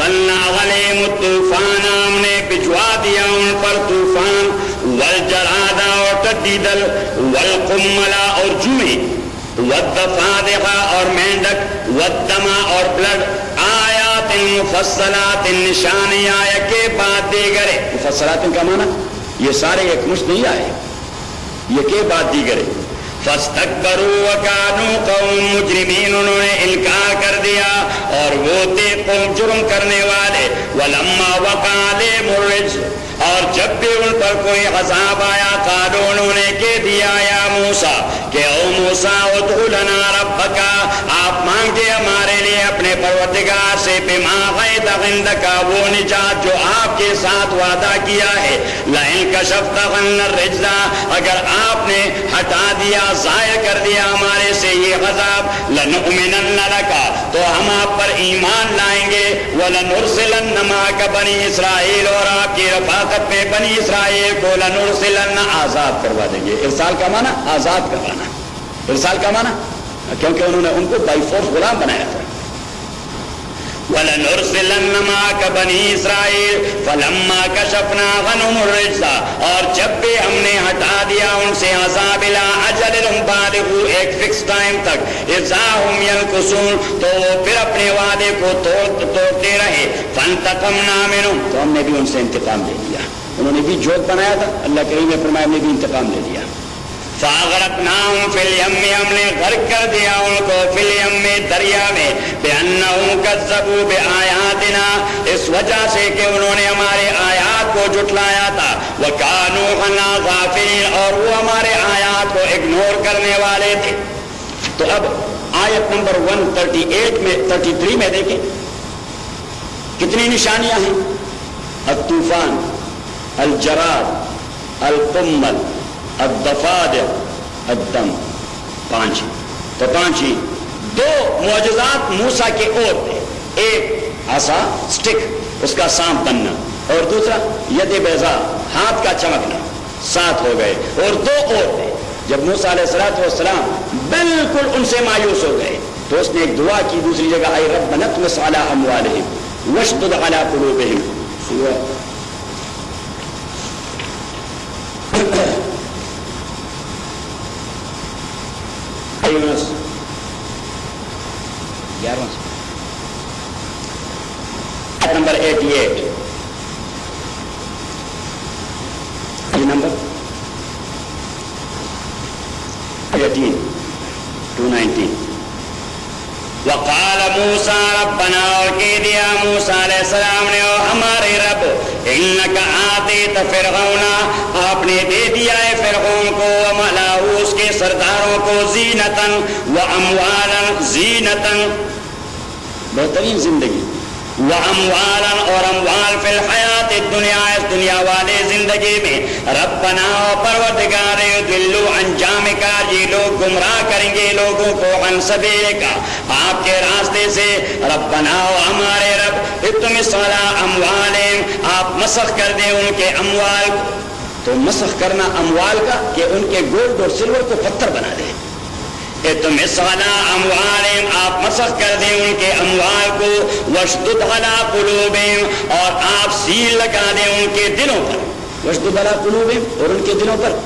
فَأَرْسَلْنَا عَلَيْهِمُ الطُّوفَانَ ہم نے بھجوا دیا ان پر طوفان والجراد اور ٹڈی دل والقمل اور جوئیں والضفادع اور مینڈک والدم اور بلڈ آیات مفصلات نشانی آیا کے بعد دیگرے مفصلات کا معنی یہ سارے ایک مشت نہیں آئے یہ کے بعد دیگرے فاستکبروا وکانوا قوم مجرمین انہوں نے انکار کر دیا اور وہ تھے قوم جرم کرنے والے ولما وقع علیہم الرجز اور جب بھی ان پر کوئی عذاب آیا قالوا انہوں نے کہہ دیا یا موسیٰ کہ او موسیٰ ادعو لنا ربک آپ مانگے ہمارے لیے اپنے پروردگار سے بما عہد عندک وہ نجات جو آپ کے ساتھ وعدہ کیا ہے لئن کشفت عنا الرجز اگر آپ نے ہٹا دیا ظاہر کر دیا ہمارے سے یہ عذاب لنؤمنن لک تو ہم آپ پر ایمان لائیں گے ولنرسلن معک بنی اسرائیل اور آپ کی رفاقت میں بنی اسرائیل کو لنرسلن آزاد کروا دیں گے ارسال کا معنی آزاد کروانا ارسال کا معنی کیونکہ انہوں نے ان کو بائی فورس غلام بنایا تھا وَلَنُرْسِلَنَّ مَعَكَ بَنِي إِسْرَائِيلَ فَلَمَّا كَشَفْنَا عَنْهُمُ الرِّجْزَ اور جب بھی ہم نے ہٹا دیا ان سے عذاب إِلَىٰ أَجَلٍ بَالِغُ ایک فکس ٹائم تک إِذَا هُمْ يَنْكُثُونَ تو وہ پھر اپنے وعدے کو توڑتے رہے فَانْتَقَمْنَا مِنْهُمْ تو ہم نے بھی ان سے انتقام لے لیا انہوں نے بھی جوک بنایا تھا اللہ کریم نے فرمایا ہم نے بھی انتقام لے لیا فَأَغْرَقْنَاهُمْ فِي الْيَمِّ ہم نے غرق کر دیا ان کو فی الیم دریا میں بِأَنَّهُمْ كَذَّبُوا بِآيَاتِنَا اس وجہ سے کہ انہوں نے ہمارے آیات کو جھٹلایا تھا وَكَانُوا عَنْهَا غَافِلِينَ اور وہ ہمارے آیات کو اگنور کرنے والے تھے تو اب آیت نمبر 138 میں 33 میں دیکھیں کتنی نشانیاں ہیں الطوفان الجراد القمل الضفادع الدم پانچ ہی دو معجزات موسیٰ کے اور تھے ایک عصا سٹک اس کا سانپ بننا اور دوسرا ید بیضا ہاتھ کا چمکنا 7 ہو گئے اور دو اور تھے جب موسیٰ علیہ السلام بالکل ان سے مایوس ہو گئے تو اس نے ایک دعا کی دوسری جگہ اے ربنا اطمس علی اموالہم واشدد علی قلوبہم سورہ یونس 11 نمبر 88 یہ نمبر 18 219 وقال موسیٰ ربنا اور کہہ دیا موسیٰ علیہ السلام نے اور ہمارے رب انک آتیت فرعون آپ نے دے دیا ہے فرعون کو وملأہ اس کے سرداروں کو زینتاً واموالاً زینتاً بہترین زندگی واموالاً اور اموال فی الحیات الدنیا اس دنیا والے زندگی میں ربنا پروردگار یضلوا عن جامک یہ لوگ گمراہ کریں گے لوگوں کو عن سبیلک آپ کے راستے سے ربنا ہمارے رب اطمس علی اموالہم آپ مسخ کر دیں ان کے اموال تو مسخ کرنا اموال کا کہ ان کے گولڈ اور سلور کو پتھر بنا دیں اطمس علی اموالہم آپ مسخ کر دیں ان کے اموال کو واشدد علی قلوبہم اور آپ سیل لگا دیں ان کے دلوں پر واشدد علی قلوبہم اور ان کے دلوں پر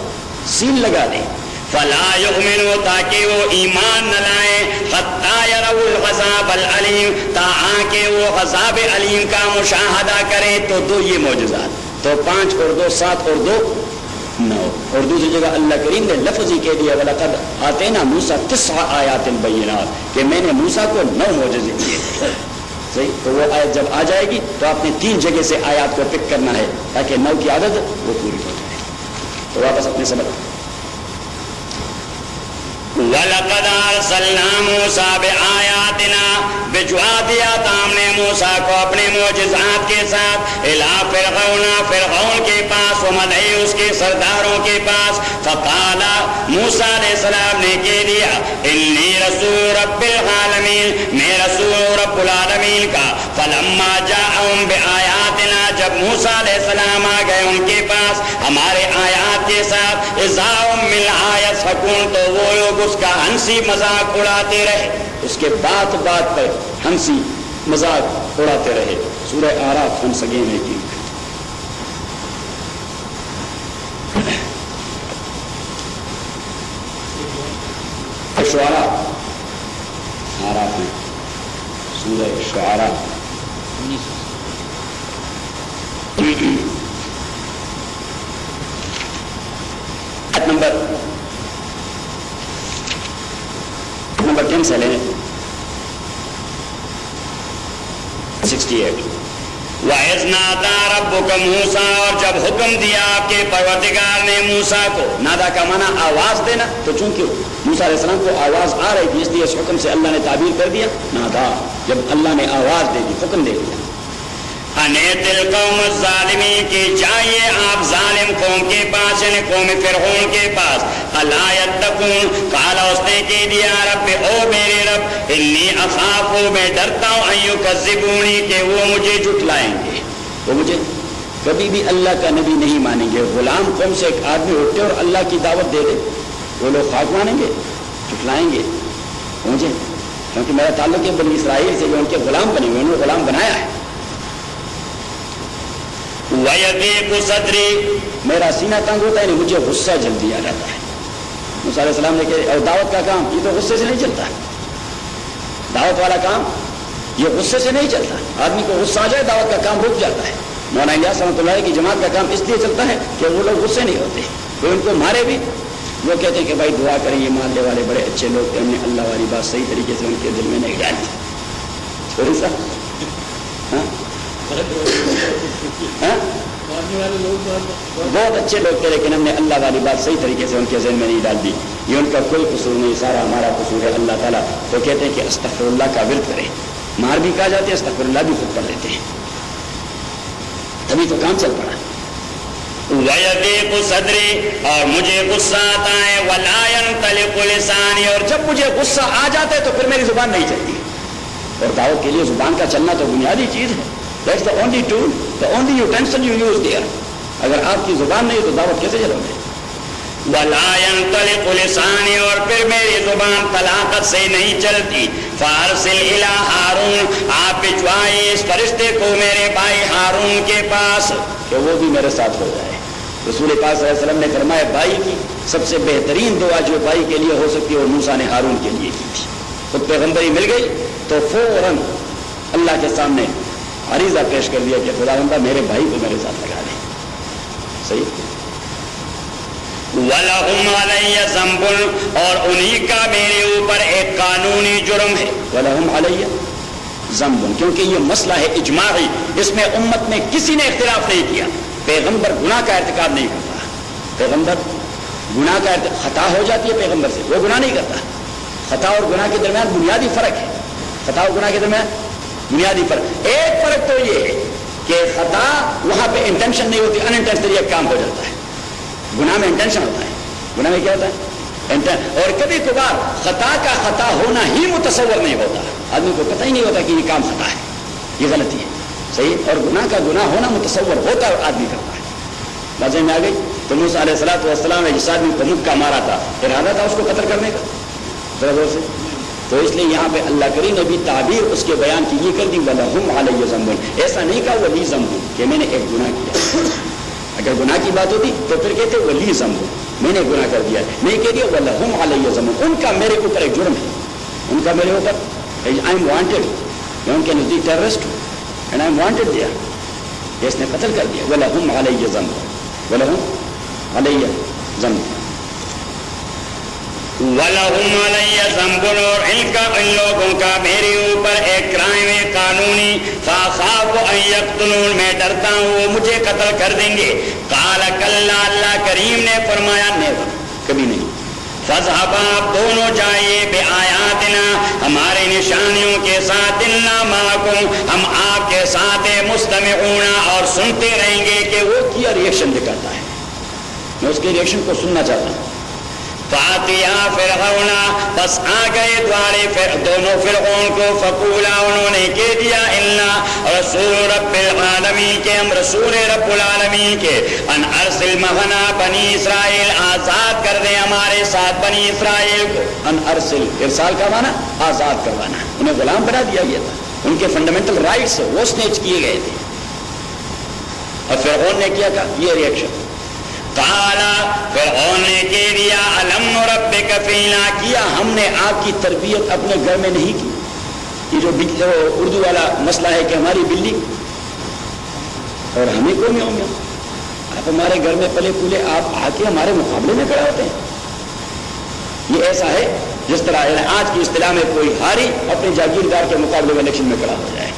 سیل لگا دیں فلا یؤمنوا تاکہ وہ ایمان نہ لائیں حتی یروا العذاب العلیم تاکہ وہ عذاب علیم کا مشاہدہ کریں تو دو یہ معجزات تو 5 اور 2 7 اور 2 9 اور دوسری جگہ اللہ کریم نے لفظ ہی کہہ دیا وَلَقَدْ آتَيْنَا مُوسَىٰ 9 آیَاتٍ بَيِّنَاتٍ کہ میں نے موسیٰ کو 9 معجزے دیے تھے صحیح تو وہ آیت جب آ جائے گی تو آپ نے 3 جگہ سے آیات کو پک کرنا ہے تاکہ 9 کی عدد وہ پوری ہو جائے تو واپس اپنے سبق وَلَقَدْ أَرْسَلْنَا مُوسَىٰ بِآيَاتِنَا بھجوا دیا تھا ہم نے موسیٰ کو اپنے معجزات کے ساتھ اِلَىٰ فرعون کے پاس وَمَلَئِهِ اس کے سرداروں کے پاس فقال موسیٰ علیہ السلام نے کہہ دیا انی رسول رب العالمین میں رسول رب العالمین کا فلما جاءهم بآیاتنا جب موسیٰ علیہ السلام آ گئے ان کے پاس ہمارے آیات کے ساتھ اذا هم منها يضحكون تو وہ لوگ اس کا ہنسی مذاق اڑاتے رہے اس کے بات بات پر ہنسی مذاق اڑاتے رہے. سورہ آراف once again 18. شعراء آراف میں سورہ شعراء 19 نمبر 10 سے لیں 68. وَإِذْ نَادَى رَبُّكَ مُوسَىٰ، اور جب حکم دیا آپ کے پروردگار نے موسیٰ کو. نادا کا معنی آواز دینا، تو چونکہ موسیٰ علیہ السلام کو آواز آ رہی تھی اس لیے اس حکم سے اللہ نے تعبیر کر دیا نادا، جب اللہ نے آواز دے دی، حکم دے دیا. انیت القوم الظالمین، کی جائیے آپ ظالم قوم کے پاس، یعنی قوم فرعون کے پاس. الا یتقون، کالا اس نے کہہ دیا رب، او میرے رب، انی اخاف، میں ڈرتا ہوں، ان یکذبونی، کہ وہ مجھے جھٹلائیں گے. وہ مجھے کبھی بھی اللہ کا نبی نہیں مانیں گے. غلام قوم سے ایک آدمی اٹھے اور اللہ کی دعوت دے دے، وہ لوگ خاک مانیں گے، جھٹلائیں گے مجھے، کیونکہ میرا تعلق ہے بنی اسرائیل سے، جو ان کے غلام بنے ہوئے، انہوں نے غلام بنایا ہے. وَيَضِيقُ صَدْرِي، میرا سینہ تنگ ہوتا ہے، نہیں مجھے غصہ جلدی آ جاتا ہے. موسیٰ علیہ السلام نے کہا اور دعوت کا کام یہ تو غصے سے نہیں چلتا، دعوت والا کام یہ غصے سے نہیں چلتا. آدمی کو غصہ آ جائے دعوت کا کام رک جاتا ہے. مولانا الیاس رحمۃ اللہ کی جماعت کا کام اس لیے چلتا ہے کہ وہ لوگ غصے نہیں ہوتے، وہ ان کو مارے بھی وہ کہتے ہیں کہ بھائی دعا کریں، یہ ماننے والے بڑے اچھے لوگ تھے، ہم نے اللہ والی بات صحیح طریقے سے ان کے دل میں نہیں ڈالی. چھوڑی صاحب بہت اچھے لوگ تھے، لیکن ہم نے اللہ والی بات صحیح طریقے سے ان کے ذہن میں نہیں ڈال دی. یہ ان کا کوئی قصور نہیں، سارا ہمارا قصور ہے. اللہ تعالیٰ تو کہتے ہیں کہ استغفر اللہ کا ورد کرے، مار بھی کہا جاتے ہیں، استغفر اللہ بھی خود پڑھ لیتے ہیں، تبھی تو کام چل پڑا. وَيَضِيقُ صَدْرِي، اور مجھے غصہ آتا ہے، وَلَا يَنطَلِقُ لِسَانِي، اور جب مجھے غصہ آ جاتا ہے تو پھر میری زبان نہیں چلتی. اور دعوت کے لیے زبان کا چلنا تو بنیادی چیز ہے. That's the only tool, the only utensil you use there. اگر آپ کی زبان نہیں تو دعوت کیسے چلو گے؟ وَلَا يَنطَلِقُ لِسَانِي، اور پھر میری زبان طلاقت سے نہیں چلتی. فَأَرْسِلْ إِلَىٰ هَارُونَ، آپ بھجوائیے اس فرشتے کو میرے بھائی ہارون کے پاس، کہ وہ بھی میرے ساتھ ہو جائے. رسول پاک صلی اللہ علیہ وسلم نے فرمایا بھائی کی سب سے بہترین دعا جو بھائی کے لیے ہو سکتی ہے وہ موسیٰ نے ہارون کے لیے کی تھی. خود پیغمبری مل گئی تو فوراً اللہ کے سامنے عریضہ پیش کر دیا کہ خداوندہ میرے بھائی کو میرے ساتھ لگا دے. صحیح. وَلَهُمْ عَلَيَّ ذَنْبٌ، اور انہی کا میرے اوپر ایک قانونی جرم ہے. وَلَهُمْ عَلَيَّ ذَنْبٌ، کیونکہ یہ مسئلہ ہے اجماعی، اس میں امت میں کسی نے اختلاف نہیں کیا. پیغمبر گناہ کا ارتکاب نہیں کرتا، پیغمبر گناہ کا خطا ہو جاتی ہے پیغمبر سے، وہ گناہ نہیں کرتا. خطا اور گناہ کے درمیان بنیادی فرق ہے، خطا اور گناہ کے درمیان بنیادی فرق. ایک فرق تو یہ ہے کہ خطا وہاں پہ انٹینشن نہیں ہوتی، ان انٹینشنلی ایک کام ہو جاتا ہے. گناہ میں انٹینشن ہوتا ہے، گناہ میں کیا ہوتا ہے؟ اور کبھی کبھار خطا کا خطا ہونا ہی متصور نہیں ہوتا، آدمی کو پتہ ہی نہیں ہوتا کہ یہ کام خطا ہے، یہ غلطی ہے. صحیح. اور گناہ کا گناہ ہونا متصور ہوتا ہے، آدمی کرتا ہے. بازے میں آ گئی. تو موسیٰ علیہ السلام نے جس آدمی کو مکہ مارا تھا، ارادہ تھا اس کو قتل کرنے کا ذرا زور سے. تو اس لیے یہاں پہ اللہ کریم نے بھی تعبیر اس کے بیان کی یہ کر دی وَلَهُمْ عَلَيَّ ذَنْبٌ. ایسا نہیں کہا وَلِي ذَنْبٌ کہ میں نے ایک گناہ کیا. اگر گناہ کی بات ہوتی تو پھر کہتے وَلِي ذَنْبٌ، میں نے گناہ کر دیا. نہیں کہہ دیا وَلَهُمْ عَلَيَّ ذَنْبٌ، ان کا میرے اوپر ایک جرم ہے، ان کا میرے اوپر آئی ایم وانٹیڈ، میں ان کے نزدیک ٹیررسٹ ہوں and I am wanted there. یہ اس نے قتل کر دیا. وَلَهُمْ عَلَيَّ ذَنْبٌ، وَلَهُمْ عَلَيَّ ذَنْبٌ، وَلَهُمْ عَلَيَّ ذَنْبٌ، اور ان لوگوں کا میرے اوپر ایک کرائم ہے قانونی. فَأَخَافُ أَن يَقْتُلُونِ، میں ڈرتا ہوں وہ مجھے قتل کر دیں گے. قَالَ كَلَّا، اللہ کریم نے فرمایا نیور، کبھی نہیں. فَاذْهَبَا، آپ دونوں جائیے، بِآیَاتِنَا، ہمارے نشانیوں کے ساتھ، إِنَّا مَعَكُمْ، ہم آپ کے ساتھ مُسْتَمِعُونَ، اور سنتے رہیں گے کہ وہ کیا ریئیکشن دکھاتا ہے. میں اس کے ریئیکشن کو سننا چاہتا ہوں. فاتیا فرعون، بس آ گئے دوارے دونوں فرعون کو. فقولا، انہوں نے کہہ دیا انا رسول رب العالمین، کے ہم رسول رب العالمین کے. ان ارسل معنا بنی اسرائیل، آزاد کر دیں ہمارے ساتھ بنی اسرائیل کو. ان ارسل، ارسال کا معنی آزاد کروانا، انہیں غلام بنا دیا گیا تھا. ان کے فنڈامنٹل رائٹس وہ سنیچ کیے گئے تھے. اور فرعون نے کیا تھا یہ ریئیکشن. قالا فرعون نے کہہ دیا الم نربک فینا, کیا ہم نے آپ کی تربیت اپنے گھر میں نہیں کی. یہ جو اردو والا مسئلہ ہے کہ ہماری بلی اور ہمیں کون میں ہوں گے, آپ ہمارے گھر میں پلے پھولے, آپ آ کے ہمارے مقابلے میں کھڑے ہوتے ہیں. یہ ایسا ہے جس طرح آج کی اصطلاح میں کوئی ہاری اپنے جاگیردار کے مقابلے میں الیکشن میں کھڑا ہو جائے.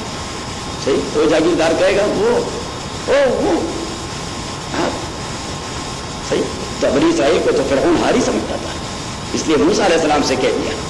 صحیح, تو جاگیردار کہے گا وہ صحیح. تو بنی اسرائیل کو تو فرعون ہاری سمجھتا تھا, اس لیے موسیٰ علیہ السلام سے کہہ دیا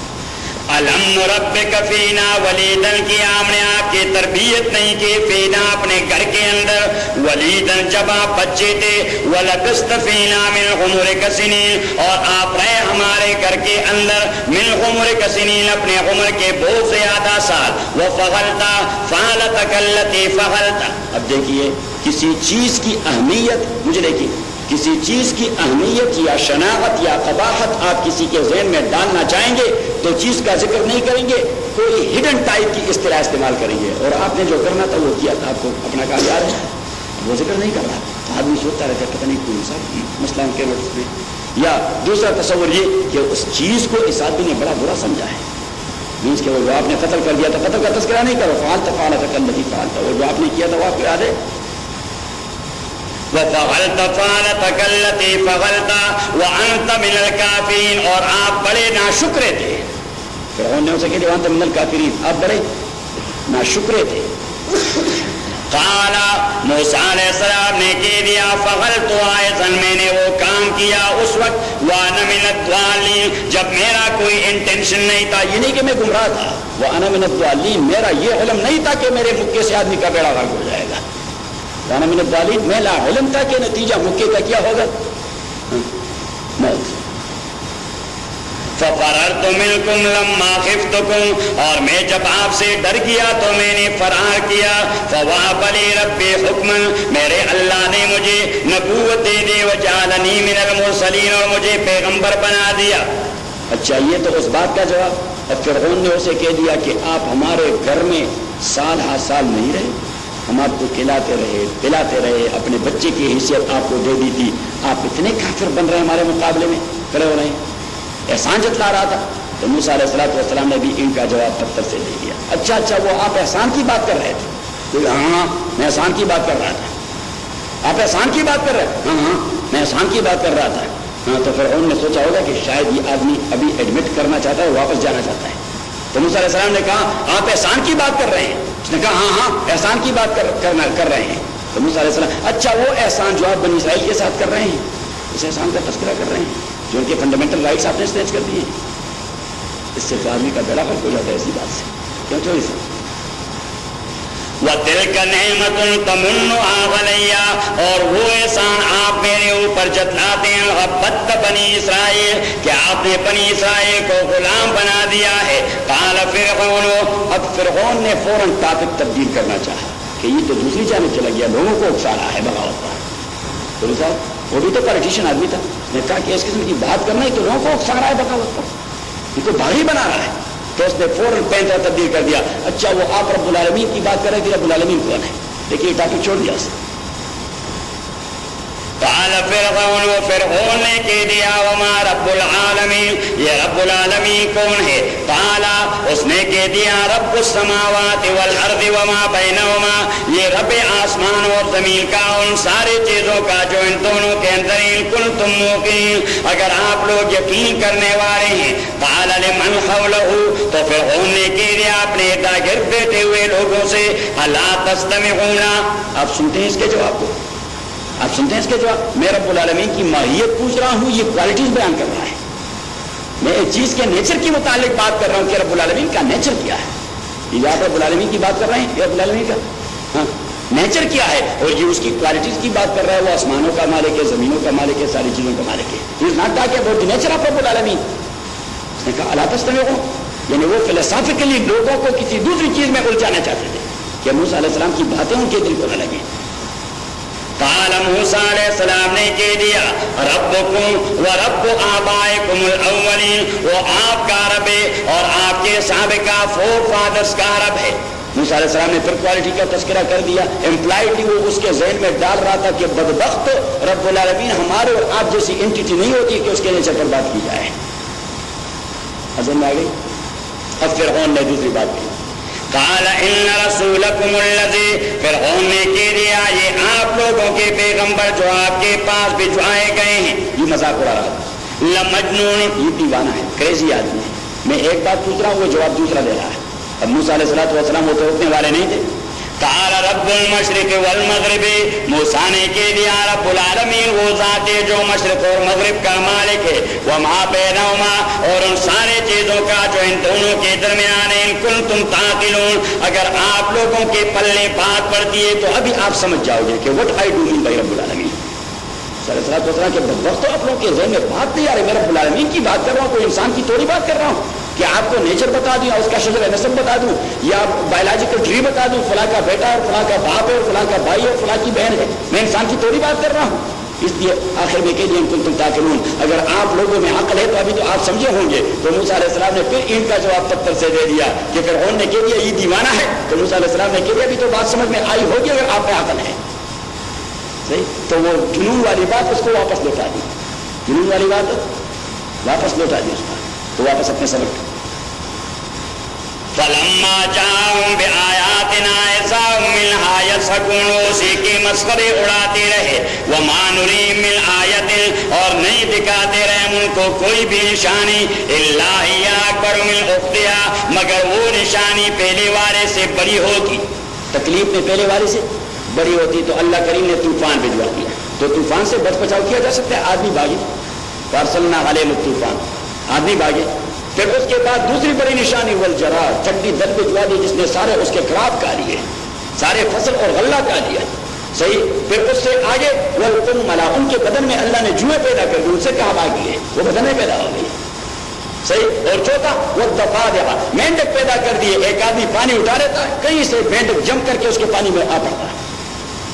الم نربک فینا ولیدن, کی ہم نے آپ کی تربیت نہیں کی, فینا اپنے گھر کے اندر, ولیدن جب آپ بچے تھے, ولبست فینا من عمرک سنین, اور آپ رہے ہمارے گھر کے اندر, من عمرک سنین اپنے عمر کے بہت زیادہ سال, وفعلت فعلتک التی فعلت. اب دیکھیے کسی چیز کی اہمیت, مجھے دیکھیے کسی چیز کی اہمیت یا شناخت یا قباحت آپ کسی کے ذہن میں ڈالنا چاہیں گے تو چیز کا ذکر نہیں کریں گے, کوئی ہڈن ٹائپ کی اصطلاح استعمال کریں گے. اور آپ نے جو کرنا تھا وہ کیا تھا, آپ کو اپنا کام یاد ہے, وہ ذکر نہیں کر رہا. آدمی سوچتا رہتا ہے پتہ نہیں کون سا مسئلہ ان کے نوٹس میں, یا دوسرا تصور یہ کہ اس چیز کو اس آدمی نے بڑا برا سمجھا ہے, مینس کہ وہ آپ نے قتل کر دیا تھا, قتل کا تذکرہ نہیں کرو, فعلت التی فعلت, اور جو آپ نے کیا تھا وہ آپ کو یاد ہے. وَفَعَلْتَ فَعَلَتَكَ الَّتِي فَعَلْتَ وَأَنْتَ مِنَ الْكَافِرِينَ, اور آپ بڑے ناشکرے تھے. فرعون نے اسے کہا وَأَنْتَ مِنَ الْكَافِرِينَ, آپ بڑے ناشکرے تھے. قال موسیٰ علیہ السلام نے کہہ دیا فَعَلْتُ أَيْضًا, میں نے وہ کام کیا اس وقت, وَأَنَا مِنَ الضَّالِّينَ, جب میرا کوئی انٹینشن نہیں تھا, یہ نہیں کہ میں گمراہ تھا, وَأَنَا مِنَ الضَّالِّينَ, میرا یہ علم نہیں تھا کہ میرے مکے سے آدمی کا بیڑا غرق ہو جائے گا. وَأَنَا مِنَ الضَّالِّينَ, میں لا علم تھا کہ نتیجہ مکے کا کیا ہوگا, موت. فَفَرَرْتُ مِنْكُمْ لَمَّا خِفْتُكُمْ, اور میں جب آپ سے ڈر گیا تو میں نے فرار کیا. فَوَهَبَ لِي رَبِّي حُكْمًا, میرے اللہ نے مجھے نبوت دے دی, وَجَعَلَنِي مِنَ الْمُرْسَلِينَ, اور مجھے پیغمبر بنا دیا. اچھا یہ تو اس بات کا جواب. اور فرعون نے اسے کہہ دیا کہ آپ ہمارے گھر میں سال ہا سال نہیں رہے, ہم آپ کو کھلاتے رہے پلاتے رہے, اپنے بچے کی حیثیت آپ کو دے دی تھی, آپ اتنے کافر بن رہے ہیں ہمارے مقابلے میں کھڑے ہو رہے ہیں, احسان جتلا رہا تھا. تو موسیٰ علیہ السلام نے بھی ان کا جواب پتھر سے دے دیا. اچھا وہ آپ احسان کی بات کر رہے تھے, ہاں میں احسان کی بات کر رہا تھا. آپ احسان کی بات کر رہے ہیں, ہاں میں احسان کی بات کر رہا تھا. ہاں تو فرعون نے سوچا ہوگا کہ شاید یہ آدمی ابھی ایڈمٹ کرنا چاہتا ہے, واپس جانا چاہتا ہے. تو موسیٰ علیہ السلام نے کہا آپ احسان کی بات کر رہے ہیں, اس نے کہا ہاں احسان کی بات کر رہے ہیں. تو موسیٰ علیہ السلام اچھا وہ احسان جو آپ بنی اسرائیل کے ساتھ کر رہے ہیں, اس احسان کا تذکرہ کر رہے ہیں جو ان کے فنڈامنٹل رائٹس آپ نے اسٹیچ کر دیے, اس سے تو آدمی کا بیڑا غرق ہو جاتا ہے اسی بات سے. کیوں تو اس وَتِلْكَ نِعْمَةٌ تَمُنُّهَا عَلَيَّ, اور وہ احسان آپ میرے اوپر جتلاتے ہیں, غبت بنی اسرائیل, کہ آپ نے بنی اسرائیل کو غلام بنا دیا ہے. قال فرعون, اب فرعون نے فوراً ٹاپک تبدیل کرنا چاہا کہ یہ تو دوسری جانب چلا گیا, لوگوں کو اکسا رہا ہے بغاوت پر. تو صاحب وہ بھی تو پالیٹیشین آدمی تھا, نے کہا کہ اس قسم کی بات کرنا ہی تو لوگوں کو اکسا رہا ہے بغاوت پر, ان کو باغی بنا رہا ہے. تو اس نے فوراً پینترا تبدیل کر دیا. اچھا وہ آپ رب العالمین کی بات کر رہے تھے, رب العالمین کون ہے, دیکھیے ٹاپک چھوڑ دیا اس نے. قال فرعون, فرعون نے کہہ دیا وما رب العالمین, یہ رب العالمین کون ہے. قال, اس نے کہہ دیا رب السماوات والارض وما بینہما, یہ رب آسمان اور زمین کا, ان سارے چیزوں کا جو ان دونوں کے اندر, ان کنتم موقنین, اگر آپ لوگ یقین کرنے والے ہیں. قال لمن حولہ, تو فرعون نے کہہ دیا اپنے ارد گرد بیٹھے ہوئے لوگوں سے, الا تستمعون, آپ سنتے ہیں اس کے جواب کو, آپ سنتے ہیں اس کے جواب. میں رب العالمین کی ماہیت پوچھ رہا ہوں, یہ کوالٹیز بیان کر رہا ہے. میں ایک چیز کے نیچر کے متعلق بات کر رہا ہوں کہ رب العالمین کا نیچر کیا ہے. یہ آپ رب العالمین کی بات کر رہے ہیں, یہ رب العالمین کا نیچر کیا ہے, اور یہ اس کی کوالٹیز کی بات کر رہا ہے. وہ آسمانوں کا مالک ہے, زمینوں کا مالک ہے, ساری چیزوں کا مالک ہے. He is not talking about the nature of رب العالمین. اس نے کہا الا تستمعون, یعنی وہ فلسافیکلی لوگوں کو کسی دوسری چیز میں الجھانا چاہتے تھے کہ موسیٰ علیہ السلام کی باتیں ان کے دل کو نہ لگیں. قال موسیٰ علیہ السلام نے کہہ دیا ربکم و رب آبائکم الاولین, وہ آپ کا رب ہے اور آپ کے سابقہ فور فادرز کا رب ہے. موسیٰ علیہ السلام نے پھر کوالٹی کا تذکرہ کر دیا. امپلائڈلی وہ اس کے ذہن میں ڈال رہا تھا کہ بدبخت رب العالمین ہمارے اور آپ جیسی انٹیٹی نہیں ہوتی کہ اس کے نیچے پر بات کی جائے. حضرت میں آ گئی. اب فرعون نے دوسری بات کی. قال ان رسولکم الذی، فرعون نے کہہ دیا یہ آپ لوگوں کے پیغمبر جو آپ کے پاس بھجوائے گئے ہیں، یہ مذاق اڑا رہا تھا، لمجنون، یہ دیوانہ ہے، کریزی آدمی ہے. میں ایک بات پوچھ رہا ہوں، وہ جواب دوسرا دے رہا ہے. اب موسیٰ علیہ السلام وہ تو روکنے والے نہیں تھے. قال رب المشرق والمغرب، موسیٰ نے کہہ دیا رب العالمین وہ ذات ہے جو مشرق اور مغرب کا مالک ہے، وما بینہما، اور ان سارے چیزوں کا جو ان دونوں کے درمیان ہے. ان کنتم تعقلون، اگر آپ لوگوں کے پلے بات پڑتی ہے تو ابھی آپ سمجھ جاؤ گے کہ what I do mean by رب العالمین. صلاح کے بدبختوں آپ لوگوں کے ذہن میں بات نہیں آ رہی. میں رب العالمین کی بات کر رہا ہوں، کوئی انسان کی تھوڑی بات کر رہا ہوں کہ آپ کو نیچر بتا دوں یا اس کا شجر نسب بتا دوں یا بایولوجیکل ٹری بتا دوں، فلاں کا بیٹا اور فلاں کا باپ ہے اور فلاں کا بھائی اور فلاں کی بہن ہے. میں انسان کی تھوڑی بات کر رہا ہوں. اس لیے آخر میں کہہ دیا ان کنتم تعقلون، اگر آپ لوگوں میں عقل ہے تو ابھی تو آپ سمجھے ہوں گے. تو موسیٰ علیہ السلام نے پھر ان کا جواب پتھر سے دے دیا کہ فرعون نے کہہ دیا یہ دیوانہ ہے. تو موسیٰ علیہ السلام نے کہہ دیا ابھی تو بات سمجھ میں آئی ہوگی اگر آپ میں عقل ہے. صحیح. تو وہ جنون والی بات اس کو واپس لوٹا دی، جنون والی بات واپس لوٹا دی اس کا. تو واپس اپنے سبق. فلما جاءهم بآیاتنا اذا هم منها یضحکون، اسی کے مسخرے اڑاتے رہے. وما نری من آیت، اور نہیں دکھاتے رہے ان کو کوئی بھی نشانی، الا ہی اکبر من اختها، مگر وہ نشانی پہلے والے سے بڑی ہوتی. تکلیف میں پہلے والے سے بڑی ہوتی. تو اللہ کریم نے طوفان بھجوا دیا. تو طوفان سے بچ بچاؤ کیا جا سکتا ہے. آدمی بھاگے، فارسلنا علیہم الطوفان، آدمی بھاگے. پھر اس کے بعد دوسری بڑی نشانی والجراد، ٹھنڈی دل بھجوا دی جس نے سارے اس کے کراپ کھا لیے، سارے فصل اور غلہ کھا لیا. صحیح. پھر اس سے آگے والقملا، ان کے بدن میں اللہ نے جوئیں پیدا کر دی، ان سے کہاں بھاگی ہے، وہ بدن میں پیدا ہو گئی. صحیح. اور چوتھا والضفادع، مینڈک پیدا کر دیے. ایک آدمی پانی اٹھا لیتا ہے، کہیں سے مینڈک جم کر کے اس کے پانی میں آ پڑتا ہے.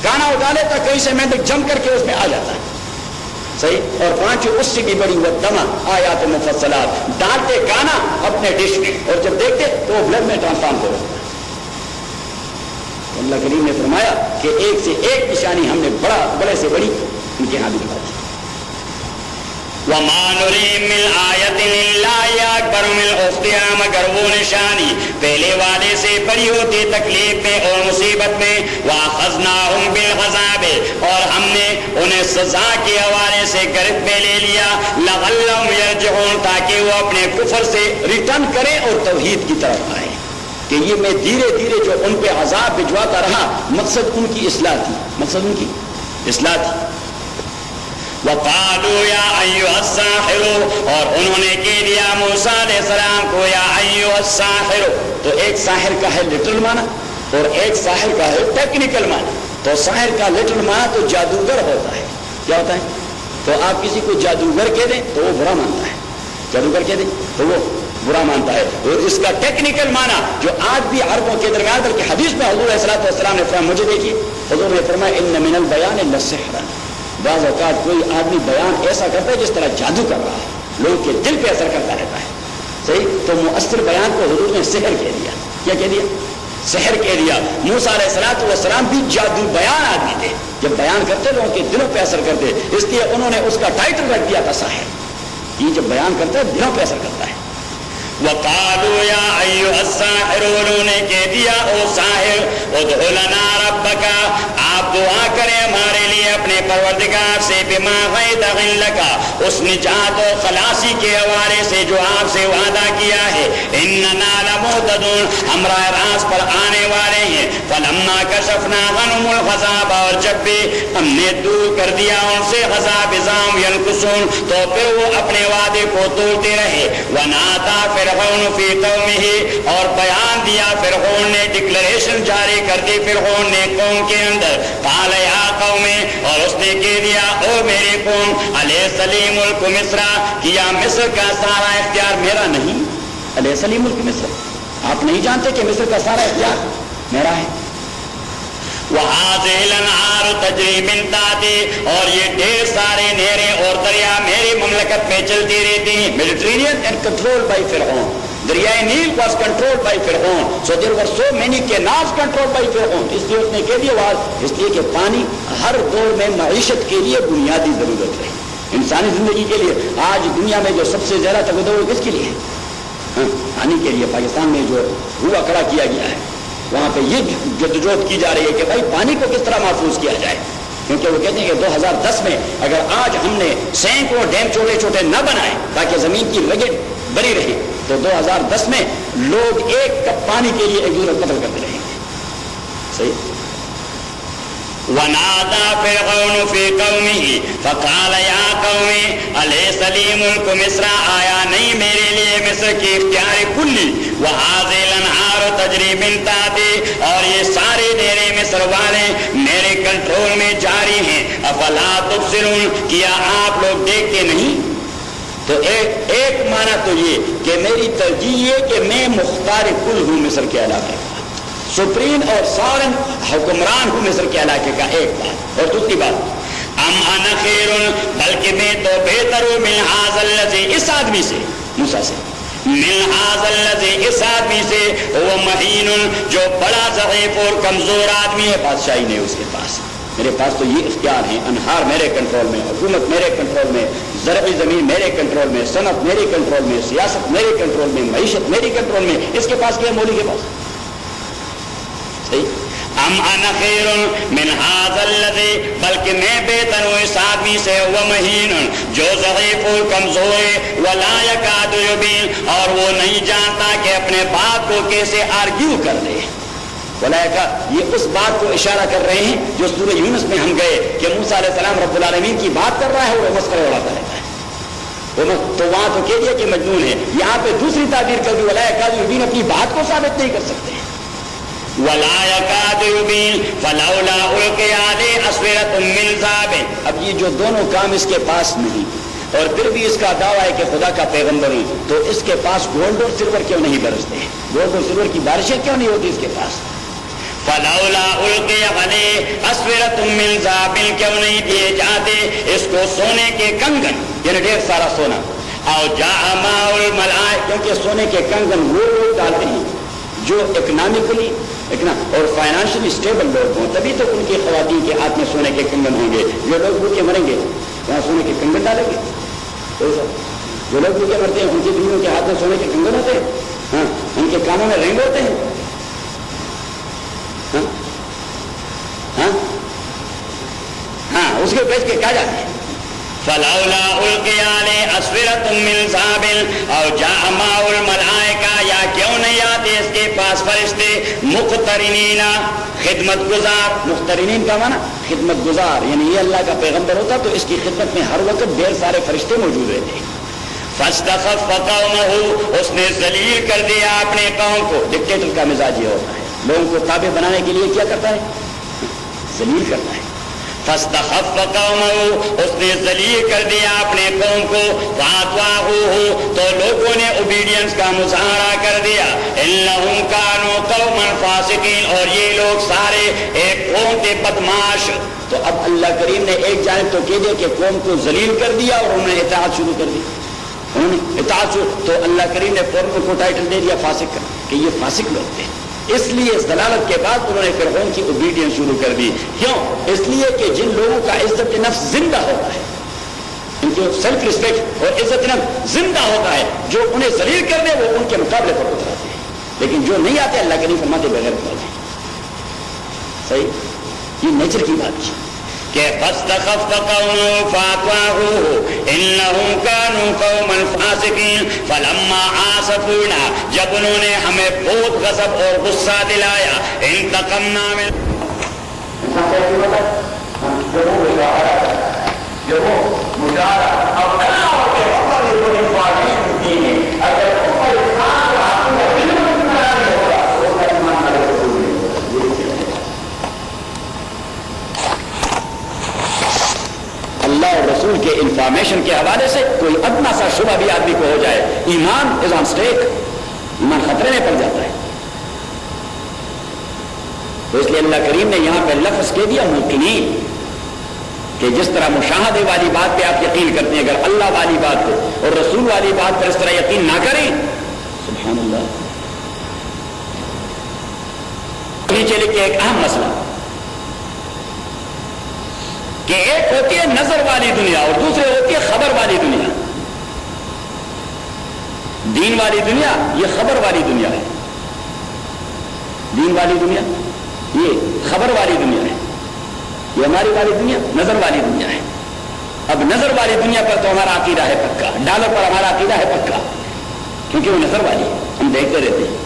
کانا اٹھا لیتا، کہیں سے مینڈک جم کر کے اس میں آ جاتا ہے. صحیح. اور پانچویں اس سے بھی بڑی والدما آیات مفصلات، ڈالتے کانا اپنے ڈش میں اور جب دیکھتے تو وہ بلڈ میں ٹرانسفارم ہو جاتا ہے. اللہ کریم نے فرمایا کہ ایک سے ایک نشانی ہم نے بڑے سے بڑی ان کے ہاں بھی دکھا دی. وما نری من آیت الا اکبر من اختها، مگر وہ نشانی پہلے والے سے بڑی ہوتی تکلیف میں اور مصیبت میں. واخذناہم بالعذاب، اور ہم نے انہیں سزا کے حوالے سے گرفت میں لے لیا. لعلہم یرجعون، تاکہ وہ اپنے کفر سے ریٹرن کریں اور توحید کی طرف آئیں. کہ یہ میں دھیرے دھیرے جو ان پہ عذاب بھجواتا رہا، مقصد ان کی اصلاح تھی، مقصد ان کی اصلاح تھی. وقالوا یا ایھا الساحر، اور انہوں نے کہہ دیا موسیٰ علیہ السلام کو یا ایھا الساحر. تو ایک ساحر کا ہے لٹرل معنی اور ایک ساحر کا ہے ٹیکنیکل معنی. تو ساحر کا لٹرل معنی تو جادوگر ہوتا ہے. کیا ہوتا ہے؟ تو آپ کسی کو جادوگر کہہ دیں تو وہ برا مانتا ہے، جادوگر کہہ دیں تو وہ برا مانتا ہے. اور اس کا ٹیکنیکل معنی جو آج بھی عربوں کے درمیان، بلکہ حدیث میں حضور علیہ السلام نے فرمایا، مجھے دیکھیے حضور نے فرمایا ان من البیان لسحرا. بعض اوقات کوئی آدمی بیان ایسا کرتا ہے جس طرح جادو کر رہا ہے، لوگ کے دل پہ اثر کرتا رہتا ہے. صحیح. تو مؤثر بیان کو حضور نے سحر کہہ دیا. کیا کہہ دیا؟ سحر کہہ دیا. موسیٰ علیہ السلام بھی جادو بیان آدمی تھے، جب بیان کرتے لوگوں کے دلوں پہ اثر کرتے، اس لیے انہوں نے اس کا ٹائٹل رکھ دیا تھا ساحر. یہ جب بیان کرتا ہے دلوں پہ اثر کرتا ہے. وقالوا یا ایھا الساحر، انہوں نے کہہ دیا او ساحر ادع لنا ربک، آپ دعا کریں ہمارے لیے اپنے پروردگار سے، بما غید لک، اس نجات و خلاصی کے حوالے سے جو آپ سے وعدہ کیا ہے. اننا لمہتدون، ہم راہ راست پر آنے والے ہیں. فلما کشفنا عنہم العذاب، اور جب بھی ہم نے دور کر دیا ان سے عذاب، اذا ھم ینکثون، تو پھر وہ اپنے وعدے کو توڑتے رہے. ونادى فرعون فی قومہ، اور بیان دیا فرعون نے، ڈکلریشن جاری کر دی فرعون نے قوم کے اندر. قال یا قوم، اور اس نے کہہ دیا او میری قوم، الیس لی ملک مصر، کیا مصر کا سارا اختیار میرا نہیں؟ الیس لی ملک مصر، آپ نہیں جانتے کہ مصر کا سارا اختیار میرا ہے؟ وَهَٰذِهِ الْأَنْهَارُ تَجْرِي مِن تَحْتِي، اور یہ ڈھیر سارے نہریں اور دریا میری مملکت میں چلتی رہتی ہیں. میڈیٹرینین اینڈ کنٹرول بائی فرعون. دریائے نیل واز کنٹرول بائی فرعون, so there were so many canals control by فرعون. اس لیے اس نے کہہ دیا اس لیے کہ پانی ہر دور میں معیشت کے لیے بنیادی ضرورت ہے, انسانی زندگی کے لیے. آج دنیا میں جو سب سے زیادہ تقدر کس کے لیے ہے؟ پانی کے لیے. پاکستان میں جو ہوا کھڑا کیا گیا ہے وہاں پہ یہ جدوجہد کی جا رہی ہے کہ بھائی پانی کو کس طرح محفوظ کیا جائے, کیونکہ وہ کہتے ہیں کہ 2010 میں اگر آج ہم نے سینکڑوں ڈیم چھوٹے چھوٹے نہ بنائے تاکہ زمین کی لگن بنی رہے تو 2010 میں لوگ 1 کپ پانی کے لیے ایک دوسرے کو قتل کرتے رہیں گے. صحیح. ونادى فرعون في قومه فقال يا قوم أليس لي ملك مصر, آیا نہیں میرے لیے مصر کی اختیار کلی, وهذه الانہار تجری من تحتی, اور یہ سارے ڈیرے مصر والے میرے کنٹرول میں جاری ہیں. افلا تبصرون, کیا آپ لوگ دیکھتے نہیں؟ تو ایک معنی تو یہ کہ میری ترجیح یہ کہ میں مختار کل ہوں مصر کے علاقے کا, سپریم اور سارن حکمران ہوں مصر کے علاقے کا, ایک بات. اور دوسری بات ام انا خیر, بلکہ میں تو بہتر ہوں من ھذا الذی, اس آدمی سے, موسیٰ سے, من ھذا الذی, اس آدمی سے, وہ مہین, جو بڑا ضعیف اور کمزور آدمی ہے, بادشاہی نہیں اس کے پاس. میرے پاس تو یہ اختیار ہیں, انہار میرے کنٹرول میں, حکومت میرے کنٹرول میں, زرعی زمین میرے کنٹرول میں, صنعت میرے کنٹرول میں, سیاست میرے کنٹرول میں, معیشت میری کنٹرول میں. اس کے پاس کیا مولی کے پاس؟ صحیح. ام انا خیر من ھذا الذی, بلکہ میں بہتر ہوں اس آدمی سے, وہ مہین, جو ضعیف اور کمزور ہے, ولا یکاد یبین, اور وہ نہیں جانتا کہ اپنے بات کو کیسے آرگیو کر دے. ولا, یہ اس بات کو اشارہ کر رہے ہیں جو سورہ یونس میں ہم گئے کہ موسیٰ علیہ السلام رب العالمین کی بات کر رہا ہے اور وہ مسخرے اڑاتا رہتا ہے. تو وہاں تو کہہ دیا کہ مجنون ہے, یہاں پہ دوسری تعبیر کر دی, ولا یکاد یبین, اپنی بات کو ثابت نہیں کر سکتے. ولا یکاد یبین فلولا القی علیہ اسورۃ من ذهب, اب یہ جو دونوں کام اس کے پاس نہیں اور پھر بھی اس کا دعویٰ ہے کہ خدا کا پیغمبر ہوں, تو اس کے پاس گولڈ اور سلور کیوں نہیں برستے ہیں, گولڈ اور سلور کی بارشیں کیوں نہیں ہوتی اس کے پاس؟ فلولا القی علیہ اسورۃ من ذهب, کیوں نہیں دیے جاتے اس کو سونے کے کنگن, یعنی ڈھیر سارا سونا. او جاء معه الملائکہ, کیونکہ سونے کے کنگن وہ لوگ ڈالتے ہیں جو اکنامکلی اور فائنانشلی اسٹیبل لوگ ہوں, تبھی تو ان کی خواتین کے ہاتھ میں سونے کے کنگن ہوں گے. جو لوگ بھوکے مریں گے وہاں سونے کے کنگن ڈالیں گے؟ جو لوگ بھوکے مرتے ہیں ان کی بیویوں کے ہاتھ میں سونے کے کنگن ہوتے ہیں, ہاں, ان کے کانوں میں رنگ ہوتے ہیں, ہاں ہاں ہاں, اس کے بیچ کے کیا جاتے ہیں. فلولا القی علیہ اسورۃ من ذهب او جاء معه الملائکہ, یا کیوں نہیں آتے اس کے پاس فرشتے, مقترنین, خدمت گزار. مقترنین کا معنی خدمت گزار, یعنی یہ اللہ کا پیغمبر ہوتا تو اس کی خدمت میں ہر وقت ڈھیر سارے فرشتے موجود رہتے. فاستخف قومه, اس نے ذلیل کر دیا اپنے قوم کو. ڈکٹیٹر کا مزاج یہ ہوتا ہے, لوگوں کو تابع بنانے کے لیے کیا کرتا ہے, ذلیل کرتا ہے. فاستخف قومه, اس نے ذلیل کر دیا اپنے قوم کو. فاطاعوه, تو لوگوں نے اوبیڈینس کا مظاہرہ کر دیا. انہم کانوا قوما فاسقین, اور یہ لوگ سارے ایک قوم کے بدماش. تو اب اللہ کریم نے ایک جانب تو کہہ دیا کہ قوم کو ذلیل کر دیا اور انہوں نے اطاعت شروع کر دی, انہوں نے اطاعت شروع, تو اللہ کریم نے قوم کو ٹائٹل دے دیا فاسق کا, کہ یہ فاسق لوگ تھے. اس لیے اس دلالت کے بعد انہوں نے فرعون کی اوبیڈینس شروع کر دی. کیوں؟ اس لیے کہ جن لوگوں کا عزت نفس زندہ ہوتا ہے, ان کی سیلف ریسپیکٹ اور عزت نفس زندہ ہوتا ہے, جو انہیں ذلیل کر دے وہ ان کے مقابلے پر اتراتے ہیں, لیکن جو نہیں آتے اللہ کے نہیں فرماتے بغیر ہوتے ہیں. صحیح, یہ نیچر کی بات ہے کہ فاستخف قومه فاطاعوه انهم كانوا قوما فاسقين فلما آسفونا, جب انہوں نے ہمیں بہت غضب اور غصہ دلایا, انتقمنا من اللہ اور رسول کے انفارمیشن کے حوالے سے کوئی ادنا سا شبہ بھی آدمی کو ہو جائے, ایمان از آن اسٹیک, ایمان خطرے میں پڑ جاتا ہے. تو اس لیے اللہ کریم نے یہاں پہ لفظ کہہ دیا موقنین, کہ جس طرح مشاہدے والی بات پہ آپ یقین کرتے ہیں, اگر اللہ والی بات کو اور رسول والی بات پر اس طرح یقین نہ کریں سبحان اللہ. نیچے لکھے ایک اہم مسئلہ کہ ایک ہوتی ہے نظر والی دنیا اور دوسرے ہوتی ہے خبر والی دنیا. دین والی دنیا یہ خبر والی دنیا ہے. دین والی دنیا یہ خبر والی دنیا ہے. یہ ہماری والی دنیا نظر والی دنیا ہے. اب نظر والی دنیا پر تو ہمارا عقیدہ ہے پکا, ڈالر پر ہمارا عقیدہ ہے پکا, کیونکہ وہ نظر والی ہے, ہم دیکھتے رہتے ہیں.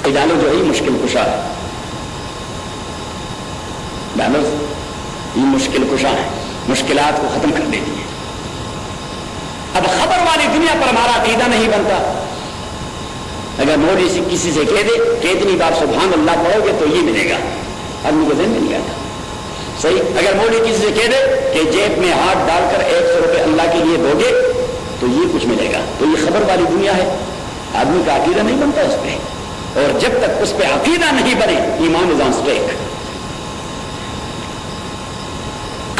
ڈالر جو ہے یہ مشکل کشا ہے, ڈالر یہ مشکل کشا ہے, مشکلات کو ختم کر دیتی ہے. اب خبر والی دنیا پر ہمارا عقیدہ نہیں بنتا. اگر مولوی سے کسی سے کہہ دے کہ اتنی بار سبحان اللہ پڑھو گے تو یہ ملے گا, آدمی کو ذہن میں نہیں آتا. صحیح, اگر مولوی کسی سے کہہ دے کہ جیب میں ہاتھ ڈال کر 100 روپے اللہ کے لیے دو گے تو یہ کچھ ملے گا, تو یہ خبر والی دنیا ہے. آدمی کا عقیدہ نہیں بنتا اس پہ, اور جب تک اس پہ عقیدہ نہیں بنے ایمان از آن اسٹیک.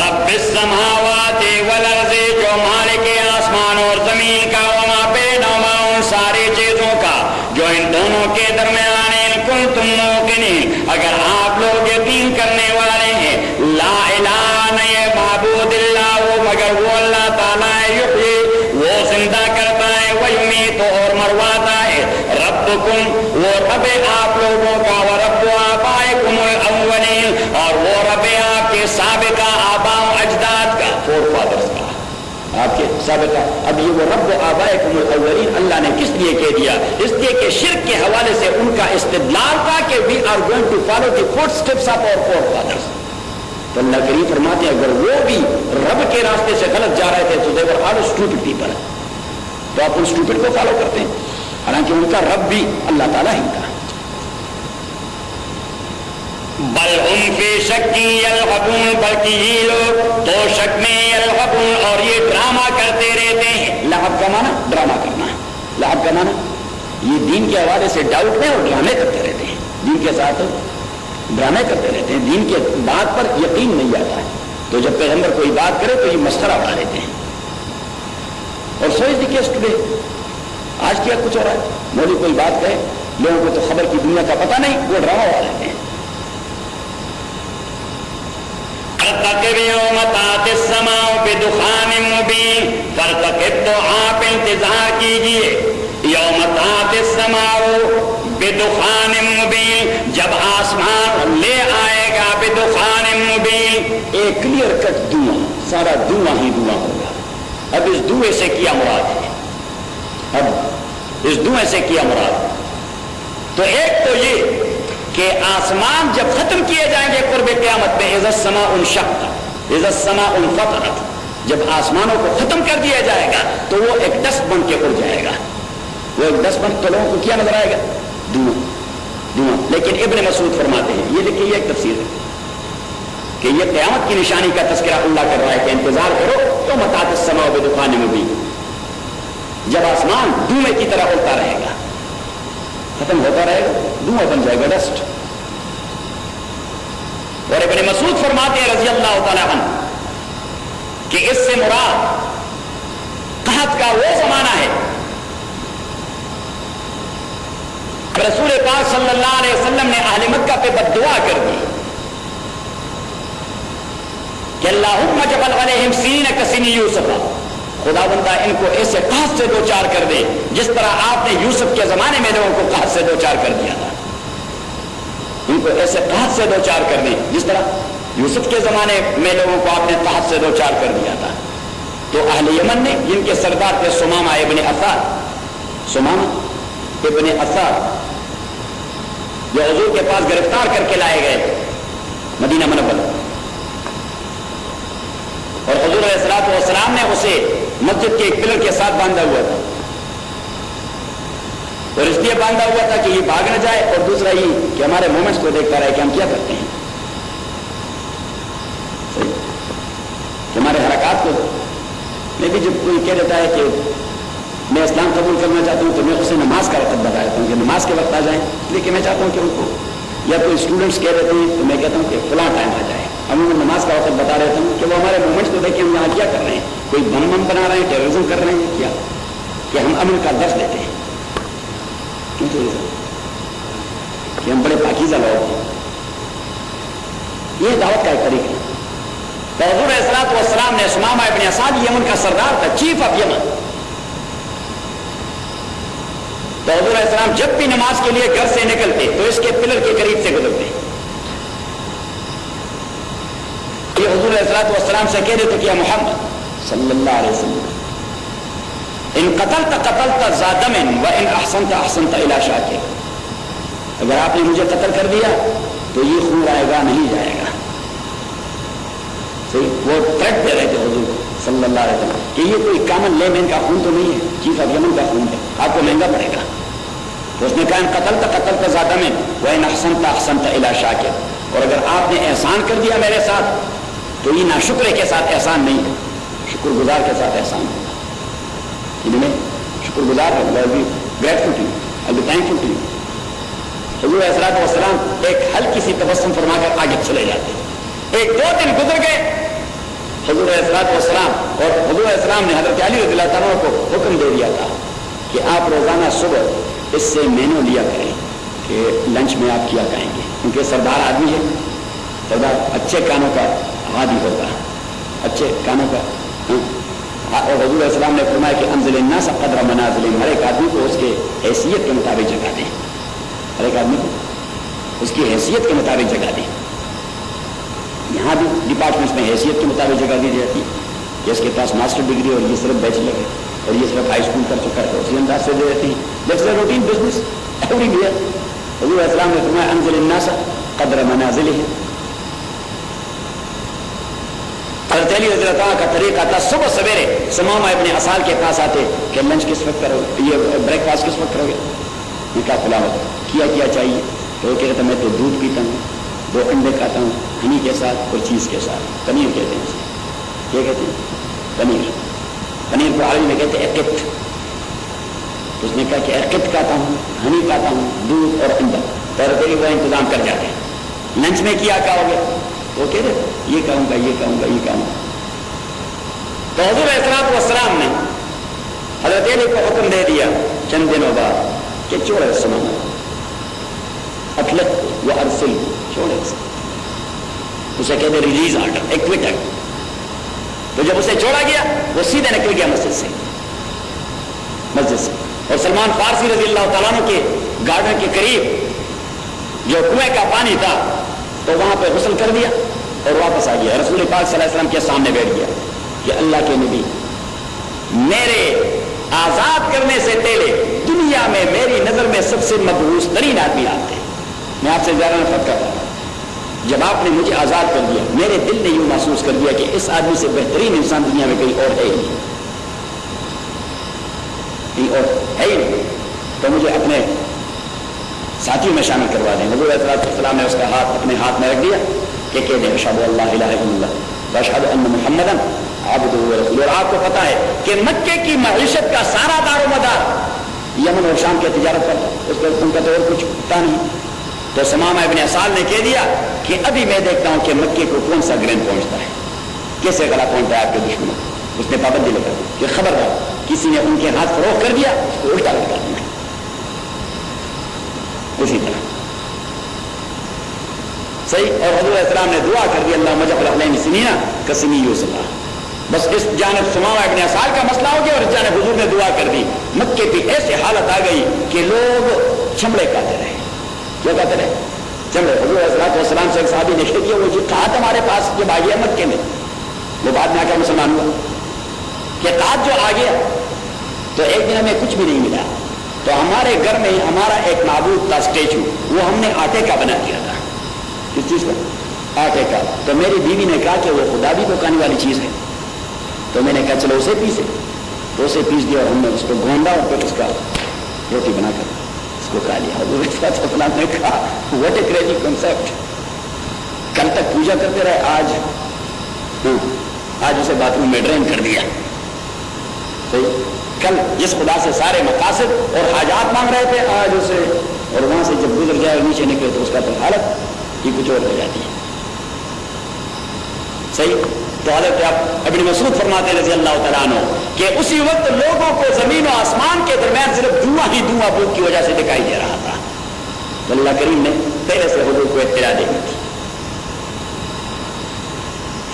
رب السماوات والارض, جو مالک آسمان اور زمین کا, وما بینہما, ان ساری چیزوں کا جو ان دونوں کے درمیان, ان کنتم موقنین, اگر آپ لوگ یقین کرنے والے ہیں, لا الہ, نہیں معبود الا وہ, مگر وہ اللہ تعالیٰ ہے, یحیی, وہ زندہ کرتا ہے, ویمیت, اور مرواتا ہے, ربکم, وہ رب آپ لوگوں کا, ورب آبائکم الاولین, اور وہ رب آپ کے سابقہ آبا و اجداد کا, فور فادرز کا, آپ کے سابقہ. اب یہ وہ رب آبائکم الاولین اللہ نے کس لیے کہہ دیا؟ اس لیے کہ شرک کے حوالے سے ان کا استدلال تھا کہ we are going to follow the footsteps of our forefathers. تو اللہ کریم فرماتے ہیں اگر وہ بھی رب کے راستے سے غلط جا رہے تھے تو they were all stupid people, تو آپ ان اسٹوپڈ کو فالو کرتے ہیں, حالانکہ ان کا رب بھی اللہ تعالیٰ ہی تھا. بل ہم فی شک یلعبون, بلکہ یہ لوگ تو شک میں یلعبون, اور یہ ڈرامہ کرتے رہتے ہیں. لعب کا معنی ڈرامہ کرنا ہے, لعب کا معنی یہ دین کے حوالے سے ڈاؤٹ میں اور ڈرامے کرتے رہتے ہیں, دین کے ساتھ ڈرامے کرتے رہتے ہیں. دین کے بات پر یقین نہیں آتا ہے, تو جب پیغمبر کوئی بات کرے تو یہ مسخرہ اڑا لیتے ہیں. اور سو از دی کیس ٹوڈے, آج کیا کچھ ہو رہا ہے, مولوی کوئی بات کہے, لوگوں کو تو خبر کی دنیا کا پتہ نہیں, وہ ڈرامہ اڑا لیتے ہیں. فارتقب یوم تأتی السماء بدخان مبین, فارتقب, تو آپ انتظار کیجئے, یوم تأتی السماء بدخان مبین, جب آسمان لے آئے گا بدخان مبین, ایک کلیئر کٹ دھواں, سارا دھواں ہی دھواں ہوگا. اب اس دھوئے سے کیا مراد ہے, اب اس دھوئے سے کیا مراد, تو ایک تو یہ کہ آسمان جب ختم کیے جائیں گے قرب قیامت میں, اذا السماء انشقت, اذا السماء انفطرت, جب آسمانوں کو ختم کر دیا جائے گا تو وہ ایک ڈسٹ بن کے اڑ جائے گا. وہ ایک ڈسٹ بن, تو لوگوں کو کیا نظر آئے گا؟ دھواں, دھواں. لیکن ابن مسعود فرماتے ہیں, یہ لکھیے, یہ ایک تفسیر ہے کہ یہ قیامت کی نشانی کا تذکرہ اللہ کر رہا ہے کہ انتظار کرو تو متاۃ السماء بدخان مبین, جب آسمان دھوئے کی طرح اڑتا رہے گا, ختم ہوتا رہے گا, دھواں بن جائے گا, ڈسٹ. اور ابن مسعود فرماتے ہیں رضی اللہ تعالیٰ عنہ کہ اس سے مراد قحط کا وہ زمانہ ہے, رسول پاک صلی اللہ علیہ وسلم نے اہل مکہ پہ بد دعا کر دی کہ اللہم اجعل علیہم سنین کسنی یوسف, خدا بندہ ان کو ایسے قحط سے دو چار کر دے جس طرح آپ نے یوسف کے زمانے میں لوگوں کو قحط سے دو چار کر دیا تھا. ان کو ایسے قحط سے دو چار کر دیں جس طرح یوسف کے زمانے میں لوگوں کو آپ نے قحط سے دو چار کر دیا تھا. تو اہل یمن نے, جن کے سردار تھے سمامہ ابن اثار, سمامہ ابن اثار, جو حضور کے پاس گرفتار کر کے لائے گئے مدینہ منورہ, اور حضور علیہ الصلوۃ والسلام نے اسے مسجد کے ایک پلر کے ساتھ باندھا ہوا تھا, اور اس لیے باندھا ہوا تھا کہ یہ بھاگ نہ جائے, اور دوسرا یہ کہ ہمارے مومنٹس کو دیکھتا رہے کہ ہم کیا کرتے ہیں, کہ ہمارے حرکات کو. میں بھی جب کوئی کہہ دیتا ہے کہ میں اسلام قبول کرنا چاہتا ہوں تو میں اسے نماز کا وقت بتا دیتا ہوں کہ نماز کے وقت آ جائیں, لیکن میں چاہتا ہوں کہ ان کو, یا کوئی اسٹوڈنٹس کہہ دیتے ہیں تو میں کہتا ہوں کہ فلاں ٹائم آ جائے, ہم ان نماز کا وقت بتا دیتا ہوں کہ وہ ہمارے مومنٹس کو دیکھیں ہم یہاں کیا کر رہے ہیں, کوئی بم بنا رہے ہیں, ٹیررزم کر رہے ہیں, کیا کہ ہم امن کا درس دیتے ہیں، کیوں چوری سر کہ ہم بڑے پاکیزہ لوگ ہیں. یہ دعوت کا ایک طریقہ ہے. تو حضور علیہ الصلوۃ والسلام نے ثمامہ ابن اسال یمن کا سردار تھا، چیف آف یمن. تو حضور علیہ السلام جب بھی نماز کے لیے گھر سے نکلتے تو اس کے پلر کے قریب سے گزرتے. یہ حضور علیہ الصلوۃ والسلام سے کہہ دیتے کہ یا محمد صلی اللہ علیہ وسلم ان قتلت قتلت ذا دم وان احسنت احسنت الی شاکر، اگر آپ نے مجھے قتل کر دیا تو یہ خون آئے گا نہیں جائے گا. صحیح، وہ تھریٹ دے رہے تھے حضور صلی اللہ علیہ وسلم کہ یہ کوئی کامن لے مین کا خون تو نہیں ہے، چیف آف یمن کا خون ہے، آپ کو مہنگا پڑے گا. تو اس نے کہا قتلت قتلت ذا دم وان احسنت احسنت الی شاکر، اور اگر آپ نے احسان کر دیا میرے ساتھ تو یہ ناشکرے کے ساتھ احسان نہیں ہے، شکر گزار کے ساتھ احسان ہوگا. میں شکر گزار ہے، grateful to you, I be thankful to you. حضور علیہ الصلوۃ والسلام ایک ہلکی سی تبسم فرما کر آگے چلے جاتے. ایک دو دن گزر گئے، حضور علیہ الصلوۃ والسلام اور حضور علیہ السلام نے حضرت علی رضی اللہ تعالیٰ کو حکم دے دیا تھا کہ آپ روزانہ صبح اس سے مینو لیا کریں کہ لنچ میں آپ کیا کریں گے، کیونکہ سردار آدمی ہے، سردار اچھے کانوں کا عادی ہوتا ہے، اچھے کانوں کا. اور حضور علیہ السلام نے فرمایا کہ انزل الناس قدر منازلہم، ہر ایک آدمی کو اس کے حیثیت کے مطابق جگہ دیں، ہر ایک آدمی کو اس کی حیثیت کے مطابق جگہ دیں. یہاں بھی ڈپارٹمنٹس میں حیثیت کے مطابق جگہ دی جاتی ہے کہ اس کے پاس ماسٹر ڈگری اور یہ صرف بیچلر ہے اور یہ صرف ہائی اسکول کر چکا ہے، اسی انداز سے دے دیتی ہیں. That's a routine business every where. حضور علیہ السلام نے فرمایا انزل الناس قدر منازلہم. حضرت علی رضی اللہ تعالیٰ کا طریقہ تھا صبح سویرے ثمامہ ابن اسال کے پاس آتے کہ لنچ کس وقت کرو گے، یہ بریک فاسٹ کس وقت کرو گے. میں کہا فلاں کیا چاہیے، تو وہ کہتے میں تو دودھ پیتا ہوں، 2 انڈے کھاتا ہوں ہنی کے ساتھ اور چیز کے ساتھ. پنیر کہتے ہیں اسے، کیا کہتے ہیں؟ پنیر کو عربی میں کہتے ہیں عقت. اس نے کہا کہ عقت کھاتا ہوں، ہنی کھاتا ہوں، دودھ اور انڈا. تو حضرت علی وہ انتظام کر جاتے ہیں. لنچ میں کیا کہو گے، وہ کہہ رہے یہ کہوں گا یہ کہوں گا یہ کہوں گا. تو حضور علیہ الصلوۃ والسلام نے حضرت علی کو حکم دے دیا چند دنوں بعد کہ چھوڑے ثمامہ، اطلق و ارسل، چھوڑے اسے کہتے ریلیز آرڈر، ایکوٹ ایکٹ. تو جب اسے چھوڑا گیا وہ سیدھے نکل گیا مسجد سے. اور سلمان فارسی رضی اللہ تعالیٰ عنہ کے گارڈن کے قریب جو کنویں کا پانی تھا تو وہاں پہ غسل کر دیا اور واپس آ گیا. رسول پاک صلی اللہ علیہ وسلم کے سامنے بیٹھ گیا کہ اللہ کے نبی، میرے آزاد کرنے سے پہلے دنیا میں میری نظر میں سب سے مبعوث ترین آدمی آپ تھے. میں آپ سے زیادہ نفرت کرتا ہوں. جب آپ نے مجھے آزاد کر دیا میرے دل نے یوں محسوس کر دیا کہ اس آدمی سے بہترین انسان دنیا میں کوئی اور ہے ہی نہیں، کوئی اور ہے ہی نہیں. تو مجھے اپنے ساتھیوں میں شامل کروا دیں. حضور علیہ السلام نے اس کا ہاتھ اپنے ہاتھ میں رکھ دیا کہ کہہ دیں اشہد ان لا الہ الا اللہ واشہد ان محمدا عبدہ ورسولہ. اور آپ کو پتا ہے کہ مکے کی معیشت کا سارا دار و مدار یمن اور شام کی تجارت پر، اس پر ان کا تو اور کچھ پتا نہیں. تو ثمامہ ابن اسال نے کہہ دیا کہ ابھی میں دیکھتا ہوں کہ مکے کو کون سا گرین پہنچتا ہے، کیسے گلا پہنچتا ہے آپ کے دشمنوں. اس نے پابندی لگا دی کہ خبردار کسی نے ان کے ہاتھ فروغ کر دیا اس کو الٹا لگا دیا. اسی طرح صحیح. اور حضور علیہ السلام نے دعا کر دی اللہ مجعل علیہم سنینا کسنی یوسف. بس اس جانب ثمامہ ابن اسال کا مسئلہ ہو گیا اور اس جانب حضور نے دعا کر دی. مکے کی ایسی حالت آ گئی کہ لوگ چمڑے کھاتے رہے. کیا کہتے رہے؟ چمڑے. حضور علیہ السلام سے ایک صحابی نے کہا وہ جی کہا تمہارے پاس جب آ گیا مکے میں، وہ بعد میں آ کر مسلمان ہوا کہ قحط جو آ گیا تو ایک دن ہمیں کچھ بھی نہیں ملا. تو ہمارے گھر میں ہمارا ایک معبود تھا اسٹیچو، وہ ہم نے آٹے کا بنا دیا تھا. کس چیز کا؟ آٹے کا. تو میری بیوی نے کہا کہ وہ خدا بھی پکانے والی چیز ہے. تو میں نے کہا چلو اسے پیسے. تو اسے پیس دیا اور ہم نے اس کو گوندا اور پھر اس کا روٹی بنا کر اس کو کھا لیا. حضور صلی اللہ علیہ وسلم نے کہا واٹ اے کریزی کنسپٹ. کل تک پوجا کرتے رہے، آج اسے باتھ روم میں ڈرین کر دیا. صحیح. کل جس خدا سے سارے مقاصد اور حاجات مانگ رہے تھے آج اسے، اور وہاں سے جب گزر جائے اور نیچے نکلے تو اس کا تو حالت یہ کچھ اور ہو جاتی ہے. صحیح. تو حضرت ابن مسعود فرماتے ہیں رضی اللہ تعالیٰ عنہ کہ اسی وقت لوگوں کو زمین و آسمان کے درمیان صرف دھواں ہی دھواں بھوک کی وجہ سے دکھائی دے رہا تھا. تو اللہ کریم نے پہلے سے حضور کو اطلاع دے دی تھی.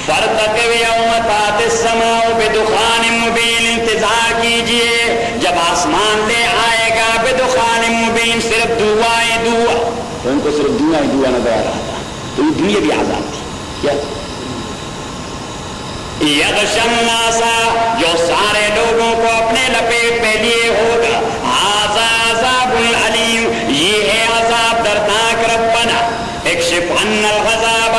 فارتقب یوم تأتی السماء بدخان مبین، انتظار کیجئے جب آسمان لے آئے گا بدخان مبین، صرف دھواں ہی دھواں. تو ان کو صرف دھواں ہی دھواں نظر آ رہا تھا. تو یہ دنیا بھی عذاب تھی. کیا یغشی الناس، جو سارے لوگوں کو اپنے لپیٹ میں لیے ہوگا. ھذا عذاب علیم، یہ ہے عذاب دردناک. ربنا اکشف عنا العذاب،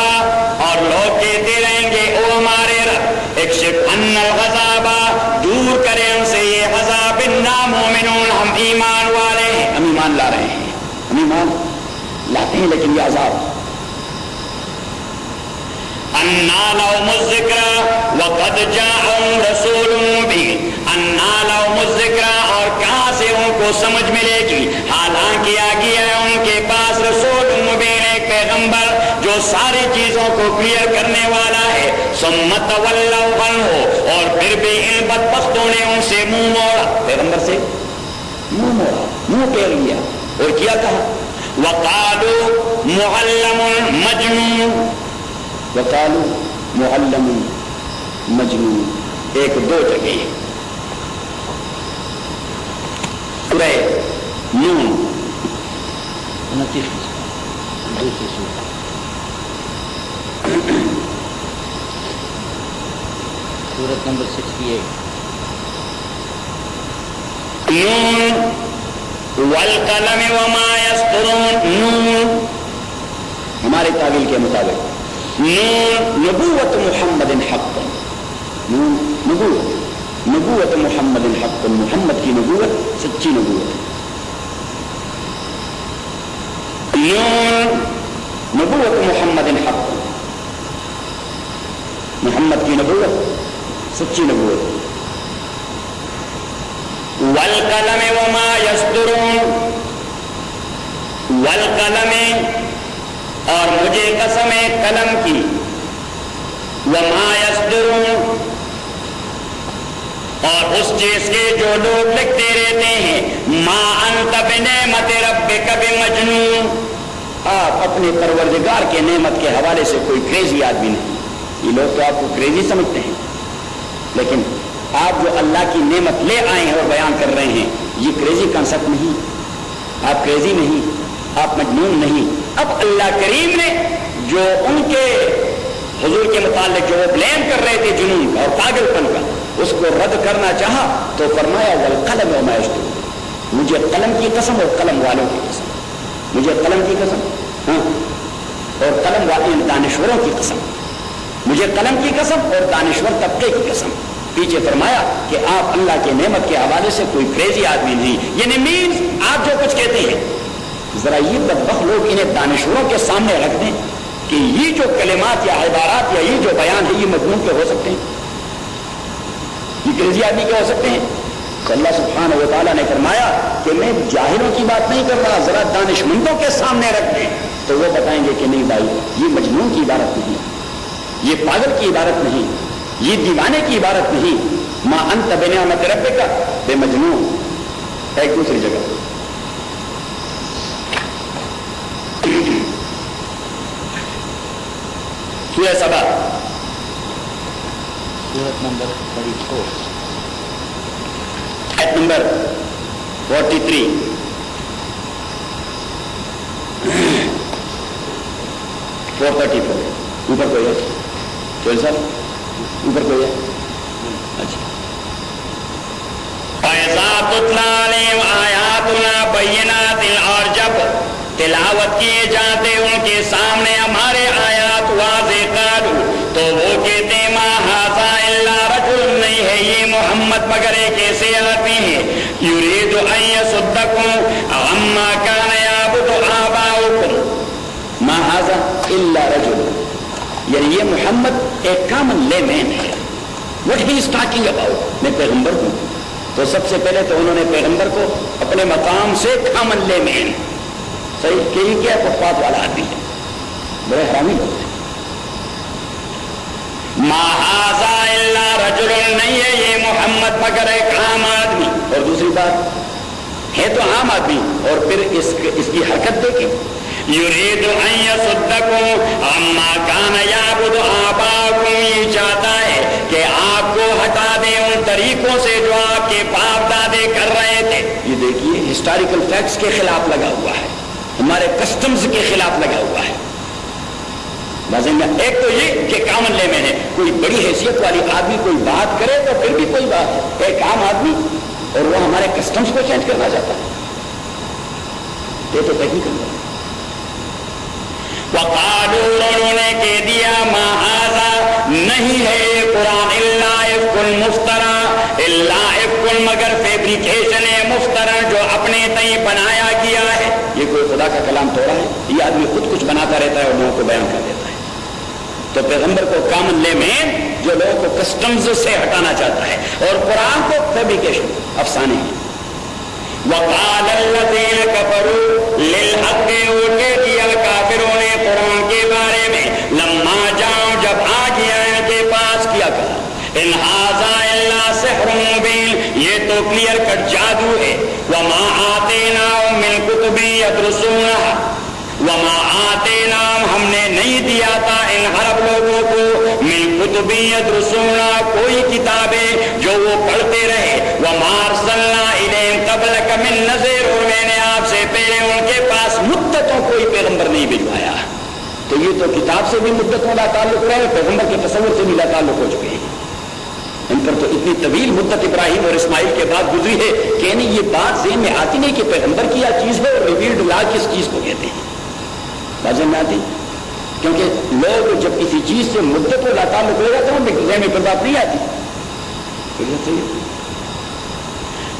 اور لوگ کہتے رہیں گے او ہمارے رب اکشف عنا العذاب، دور کرے ہم سے یہ عذاب. انا مومنون، ہم ایمان والے ہیں، ہم ایمان لا رہے ہیں، ہم ایمان لاتے ہیں لیکن یہ عذاب. انا لهم الذکر وقد جاءهم رسول مبین، انا لهم الذکر، اور کہاں سے ان کو سمجھ ملے گی حالانکہ آ گیا ہے ان کے پاس رسول مبین، ایک پیغمبر جو ساری چیزوں کو کلیئر کرنے والا ہے. ثم تولوا عنہ، اور پھر بھی ان بدبختوں نے ان سے منہ موڑا، پیغمبر سے منہ موڑا، منہ پھیر لیا اور کیا کہا وقالوا معلم مجنون، وقالوا معلم مجنون. ایک دو جگہ سورہ نون سورت نمبر 68. نون والقلم وما یسطرون. نون ہمارے تعویل کے مطابق نون نبوت محمد حق، نون نبوت محمد حق، محمد کی نبوت سچی نبوت. نون نبوت محمد حق، محمد کی نبوت سچی نبوت. والقلم وما یسطرون، والقلم، اور مجھے قسم ہے قلم کی، وما یصدرون، اور اس چیز کے جو لوگ لکھتے رہتے ہیں. ما انت بنعمت ربک بمجنون، آپ اپنے پروردگار کے نعمت کے حوالے سے کوئی کریزی آدمی نہیں. یہ لوگ تو آپ کو کریزی سمجھتے ہیں، لیکن آپ جو اللہ کی نعمت لے آئے ہیں اور بیان کر رہے ہیں، یہ کریزی کنسپٹ نہیں. آپ کریزی نہیں، آپ مجنون نہیں. اب اللہ کریم نے جو ان کے حضور کے متعلق جو وہ بلیم کر رہے تھے جنون کا اور پاگل پن کا، اس کو رد کرنا چاہا تو فرمایا والقلم وما یسطرون، مجھے قلم کی قسم اور قلم والوں کی قسم، مجھے قلم کی قسم، ہاں، اور قلم والے دانشوروں کی قسم، مجھے قلم کی قسم اور دانشور طبقے کی قسم. پیچھے فرمایا کہ آپ اللہ کے نعمت کے حوالے سے کوئی کریزی آدمی نہیں. یعنی مینز آپ جو کچھ کہتے ہیں، ذرا یہ بدبخت لوگ انہیں دانشوروں کے سامنے رکھ دیں کہ یہ جو کلمات یا عبارات یا یہ جو بیان ہے یہ مضمون کے ہو سکتے ہیں، یہ کریزی آدمی کے ہو سکتے ہیں. تو اللہ سبحانہ و تعالیٰ نے فرمایا کہ میں جاہلوں کی بات نہیں کر رہا، ذرا دانشمندوں کے سامنے رکھ دیں تو وہ بتائیں گے کہ نہیں بھائی، یہ مجنون کی عبارت نہیں، یہ پاگل کی عبارت نہیں، یہ دیوانے کی عبارت نہیں. ما انت بنعمت ربک بمجنون. ایک دوسری جگہ سورہ سبا سورت نمبر 34. آیت نمبر 43. 434 اوپر کوئی ہے؟ چل سر اوپر کوئی ہے؟ اچھا. فَإِذَا تُتْلَىٰ عَلَيْهِمْ آيَاتُنَا بَيِّنَاتٍ، اور جب تلاوت کیے جاتے ان کے سامنے ہمارے آیات واضح قالوا، تو وہ کہتے ہیں ما ھذا الا رجل، نہیں ہے یہ محمد مگر ایک ایسے آدمی ہے یرید ان یصدکم عما کان یعبد آباؤکم. ما ھذا الا رجل، یعنی یہ محمد ایک کامن لے مین ہے. What he is talking about؟ میں پیغمبر ہوں. تو سب سے پہلے تو انہوں نے پیغمبر کو اپنے مقام سے کامن لے مین، صحیح کہ یہ کیا فٹ پاتھ والا آدمی ہے، بڑے حرامی لوگ ہیں. ما ھذا الا رجل، نہیں ہے یہ محمد مگر ایک عام آدمی. اور دوسری بات ہے تو عام آدمی، اور پھر اس کی حرکت دیکھیں. یرید ان یصدکم عما کان یعبد آباؤکم، یہ چاہتا ہے کہ آپ کو ہٹا دیں ان طریقوں سے جو آپ کے باپ دادے کر رہے تھے. یہ دیکھیے ہسٹوریکل فیکٹس کے خلاف لگا ہوا ہے، ہمارے کسٹمز کے خلاف لگا ہوا ہے. ایک تو یہ کہ کامن لے میں ہے، کوئی بڑی حیثیت والی آدمی کوئی بات کرے تو پھر بھی کوئی بات ہے، ایک عام آدمی اور وہ ہمارے کسٹمز کو چینج کرنا چاہتا ہے. یہ تو ٹیکنیکل ہے. وقالوا، انہوں نے کہہ دیا ما ھذا، نہیں ہے یہ قرآن الا افک مفترا، الا افک مگر فیبریکیشن ہے، مفترا جو اپنے تئیں بنایا گیا ہے. یہ کوئی خدا کا کلام تھوڑا ہے، یہ آدمی خود کچھ بناتا رہتا ہے اور لوگوں کو بیان کر دیتا ہے. تو پیغمبر کو کامن لے میں جو لوگوں کو کسٹمز سے ہٹانا چاہتا ہے، اور قرآن کو فیبریکیشن، افسانے ہیں. وقال الذين كفروا للحق، کہہ دیا کافروں نے قرآن کے بارے میں، لما جاؤ جب آ گیا ان کے پاس، کیا کہا ان ھذا الا سحر مبین، یہ تو کلیئر کٹ جادو ہے. وما آتیناہم من کتب یدرسونها، وما آتیناہم، ہم نے نہیں دیا تھا ان عرب لوگوں کو، من کتب یدرسونها، کوئی کتابیں جو وہ پڑھتے رہے. وما ارسلنا الیہم قبلک من نذیر، اور میں نے آپ سے پہلے ان کے پاس مدتوں کوئی پیغمبر نہیں بھجوایا. تو یہ تو کتاب سے بھی مدتوں کا تعلق رہے، پیغمبر کے تصور سے بھی لا تعلق ہو چکے ہیں. ان پر تو اتنی طویل مدت ابراہیم اور اسماعیل کے بعد گزری ہے کہ نہیں یہ بات ذہن میں آتی نہیں کہ پیغمبر کی چیز ہے اور ریویلڈ لا کس چیز کو کہتے ہیں. بات میں آتی، کیونکہ لوگ جب کسی چیز سے مدت و لا تعلق لے جاتے ہیں ذہن میں پھر بات نہیں آتی.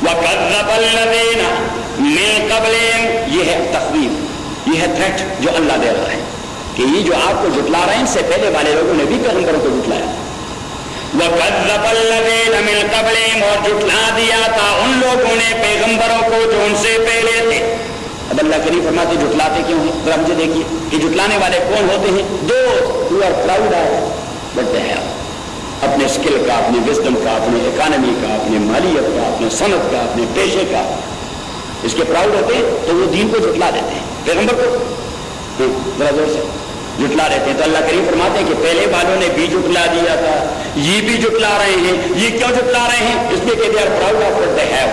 وَكَذَّبَ الَّذِينَ مِن قَبْلِهِمْ، یہ ہے تخویف، یہ ہے تھریٹ جو اللہ دے رہا ہے کہ یہ جو آپ کو جھٹلا رہے ہیں ان سے پہلے والے لوگوں نے بھی پیغمبروں کو جھٹلایا. وَكَذَّبَ الَّذِينَ مِن قَبْلِهِمْ، اور جھٹلا دیا تھا ان لوگوں نے پیغمبروں کو جو ان سے پہلے تھے. اب اللہ کریم فرماتے جھٹلاتے کیوں ہیں؟ ذرا مجھے دیکھیے کہ جھٹلانے والے کون ہوتے ہیں. دو who are proud of what they have، اپنے اسکل کا، اپنے وزڈم کا، اپنے اکانومی کا، اپنے مالیت کا، اپنے صنعت کا، اپنے پیشے کا، اس کے پراؤڈ ہوتے ہیں تو وہ دین کو جھٹلا دیتے ہیں، پیغمبر کو ذرا زور سے جھٹلا دیتے ہیں. تو اللہ کریم فرماتے ہیں کہ پہلے والوں نے بھی جھٹلا دیا تھا، یہ بھی جھٹلا رہے ہیں. یہ کیوں جھٹلا رہے ہیں؟ اس لیے کہ they are proud of what they have،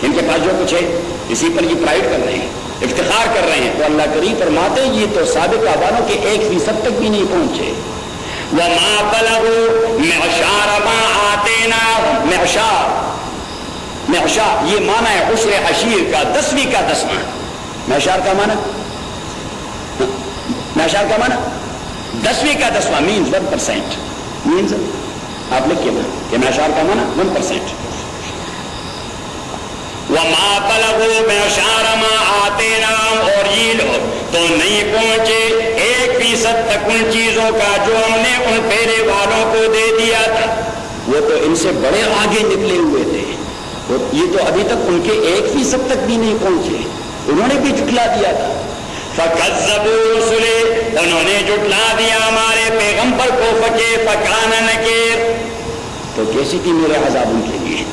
ان کے پاس جو کچھ ہے اسی پر یہ پرائڈ کر رہے ہیں، افتخار کر رہے ہیں. تو اللہ کریم فرماتے ہیں یہ تو سابقہ والوں کے 1% تک بھی نہیں پہنچے. وَمَا بَلَغُوا مِعْشَارَ مَا آتَيْنَاهُمْ، معشار یہ معنی ہے عشر عشیر کا، 10ویں کا 10واں. معشار کا معنی، معشار کا معنی 10ویں کا 10واں مینز 1%. مینز آپ لکھیے نا کہ معشار کا معنی 1%. وَمَا بَلَغُوا مِعْشَارَ مَا آتَيْنَاهُمْ، اور یہ لوگ تو نہیں پہنچے 1% تک ان چیزوں کا جو ہم نے ان پہلے والوں کو دے دیا تھا. وہ تو ان سے بڑے آگے نکلے ہوئے تھے، یہ تو ابھی تک ان کے 1% تک بھی نہیں پہنچے، انہوں نے بھی جھٹلا دیا تھا. فَكَذَّبُوا رُسُلِي، انہوں نے جھٹلا دیا ہمارے پیغمبر کو. فَكَيْفَ كَانَ نَكِيرِ، تو کیسی تھی میرے عذاب ان کے لیے.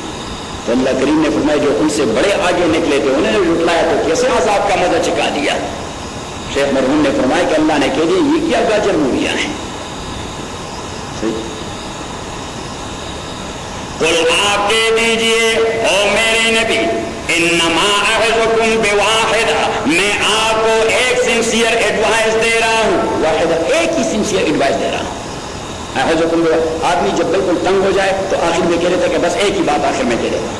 تو اللہ کریم نے فرمایا جو ان سے بڑے آگے نکلے تھے انہوں نے جھٹلایا تو کیسے عذاب کا مزہ چکا دیا. شیخ مرحوم نے فرمایا کہ اللہ نے کہہ دیا یہ کیا گاجر موریاں ہیں. قل آپ کہہ دیجئے او میرے نبی، انما اعظکم بواحدہ، میں آپ کو ایک سنسیئر ایڈوائز دے رہا ہوں. واحدہ، ایک ہی سنسیئر ایڈوائز دے رہا ہوں. آدمی جب بالکل تنگ ہو جائے تو آخر میں کہہ دیتا کہ بس ایک ہی بات آخر میں کہہ دیتا.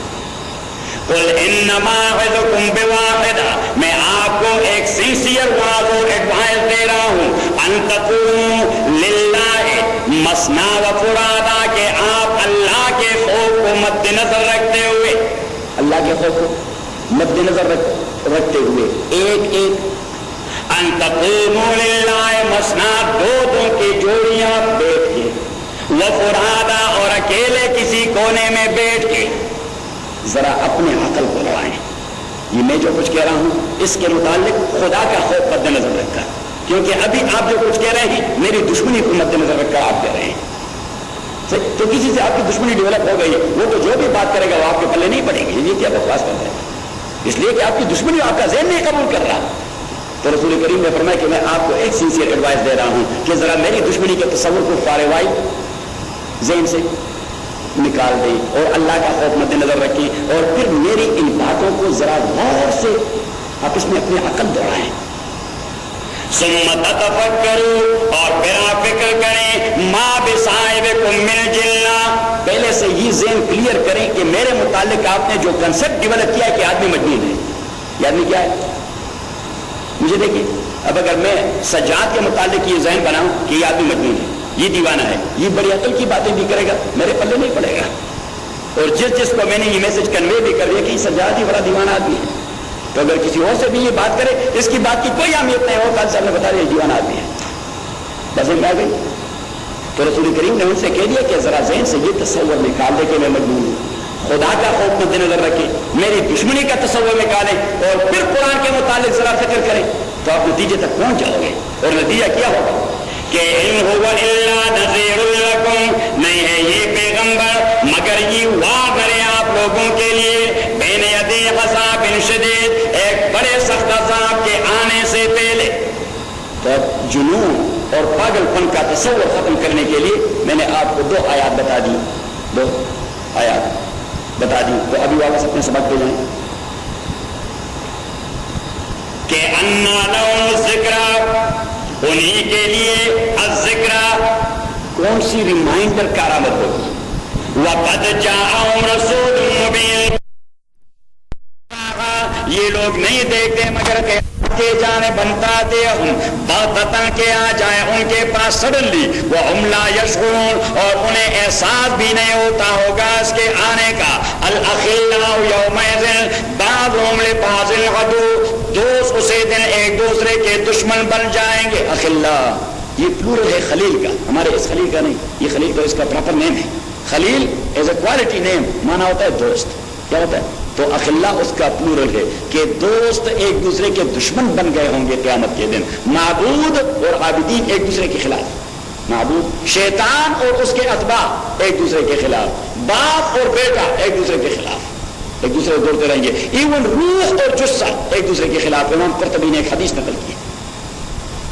قل انما اعظکم بواحدہ، میں آپ کو ایک سنسیئر واضح ایڈوائز دے رہا ہوں. ان تقوموا للہ مثنی و فرادا، کہ آپ اللہ کے خوف کو مد نظر رکھتے ہوئے، اللہ کے خوف کو مد نظر رکھتے ہوئے ایک ایک. ان تقوموا للہ مثنی، دو کی جوڑیاں بیٹھ کے، و فرادا، اور اکیلے کسی کونے میں بیٹھ کے. ذرا اپنے عقل کو لڑائیں. یہ میں جو کچھ کہہ رہا ہوں اس کے متعلق خدا کا خوف مد نظر رکھتا ہے. کیونکہ ابھی آپ جو کچھ کہہ رہے ہیں میری دشمنی کو مد نظر رکھ کر آپ کہہ رہے ہیں. تو کسی سے آپ کی دشمنی ڈیولپ ہو گئی, وہ تو جو بھی بات کرے گا وہ آپ کے پلے نہیں پڑے گی. یہ کیا بکواس کرتے ہیں؟ اس لیے کہ آپ کی دشمنی آپ کا ذہن نہیں قبول کر رہا. تو رسول کریم نے فرمایا کہ میں آپ کو ایک سنسیئر ایڈوائس دے رہا ہوں کہ ذرا میری دشمنی کے تصور کو فاروائی ذہن سے نکال دیں اور اللہ کا خوف مد نظر رکھیں, اور پھر میری ان باتوں کو ذرا غور سے آپ اس میں اپنی عقل دوڑائیں. ثم تتفکروا, اور پھر آپ فکر کریں, ما بصاحبکم من جنہ, پہلے سے یہ ذہن کلیئر کریں کہ میرے متعلق آپ نے جو کنسپٹ ڈیولپ کیا ہے کہ آدمی مجنون ہے. یہ آدمی کیا ہے؟ مجھے دیکھیے, اب اگر میں سجاد کے متعلق یہ ذہن بناؤں کہ یہ آدمی مجنون ہے, یہ دیوانہ ہے, یہ بڑی عقل کی باتیں بھی کرے گا, میرے پلے نہیں پڑے گا. اور جس کو میں نے یہ میسج کنوے بھی کر دیا کہ سجاد ہی بڑا دیوانہ آدمی ہے, تو اگر کسی اور سے بھی یہ بات کرے اس کی بات کی کوئی اہمیت نہیں. اور خالد صاحب نے بتا دیا دیوانہ آدمی ہے, بس میں آ گئی. تو رسول کریم نے ان سے کہہ دیا کہ ذرا ذہن سے یہ تصور نکال دے کہ میں مجنون ہوں, خدا کا خوف مد نظر رکھیں, میری دشمنی کا تصور نکالیں, اور پھر قرآن کے متعلق ذرا فکر کریں, تو آپ نتیجے تک پہنچ جاؤ گے. اور نتیجہ کیا ہوگا کہ ان هو الا نذیر لکم, نہیں ہے یہ پیغمبر مگر یہ واضح ہے آپ لوگوں کے لیے, بین یدی عذاب شدید, ایک بڑے سخت عذاب کے آنے سے پہلے. تو اب جنون اور پاگل پن کا تصور ختم کرنے کے لیے میں نے آپ کو 2 آیات بتا دی, 2 آیات بتا دی. تو ابھی واپس اپنے سبق پہ جائیں کہ انا لهم الذکر, انہی کے لیے الذکر, کون سی ریمائنڈر کارآمد ہوگی. وقد جاءهم رسول مبین, یہ لوگ نہیں دیکھتے مگر کہ کے جانے بنتا دے ہم بغتتا کے آ جائے ان کے پاس سڈنلی, وہ ہم لا یشعرون, اور انہیں احساس بھی نہیں ہوتا ہوگا اس کے آنے کا. الاخلاء یومئذ بعضهم لبعض عدو, دوست اسی دن ایک دوسرے کے دشمن بن جائیں گے. اخلاء یہ پلورل ہے خلیل کا, ہمارے اس خلیل کا نہیں, یہ خلیل تو اس کا پراپر نیم ہے. خلیل ایز اے کوالٹی نیم مانا ہوتا ہے دوست. کیا ہوتا ہے؟ تو اخلاء اس کا پلورل ہے کہ دوست ایک دوسرے کے دشمن بن گئے ہوں گے قیامت کے دن. معبود اور عابدین ایک دوسرے کے خلاف, معبود شیطان اور اس کے اتباع ایک دوسرے کے خلاف, باپ اور بیٹا ایک دوسرے کے خلاف, ایک دوسرے کو دوڑتے رہیں گے. ایون روح اور جثہ ایک دوسرے کے خلاف. امام قرطبی نے ایک حدیث نقل کی ہے,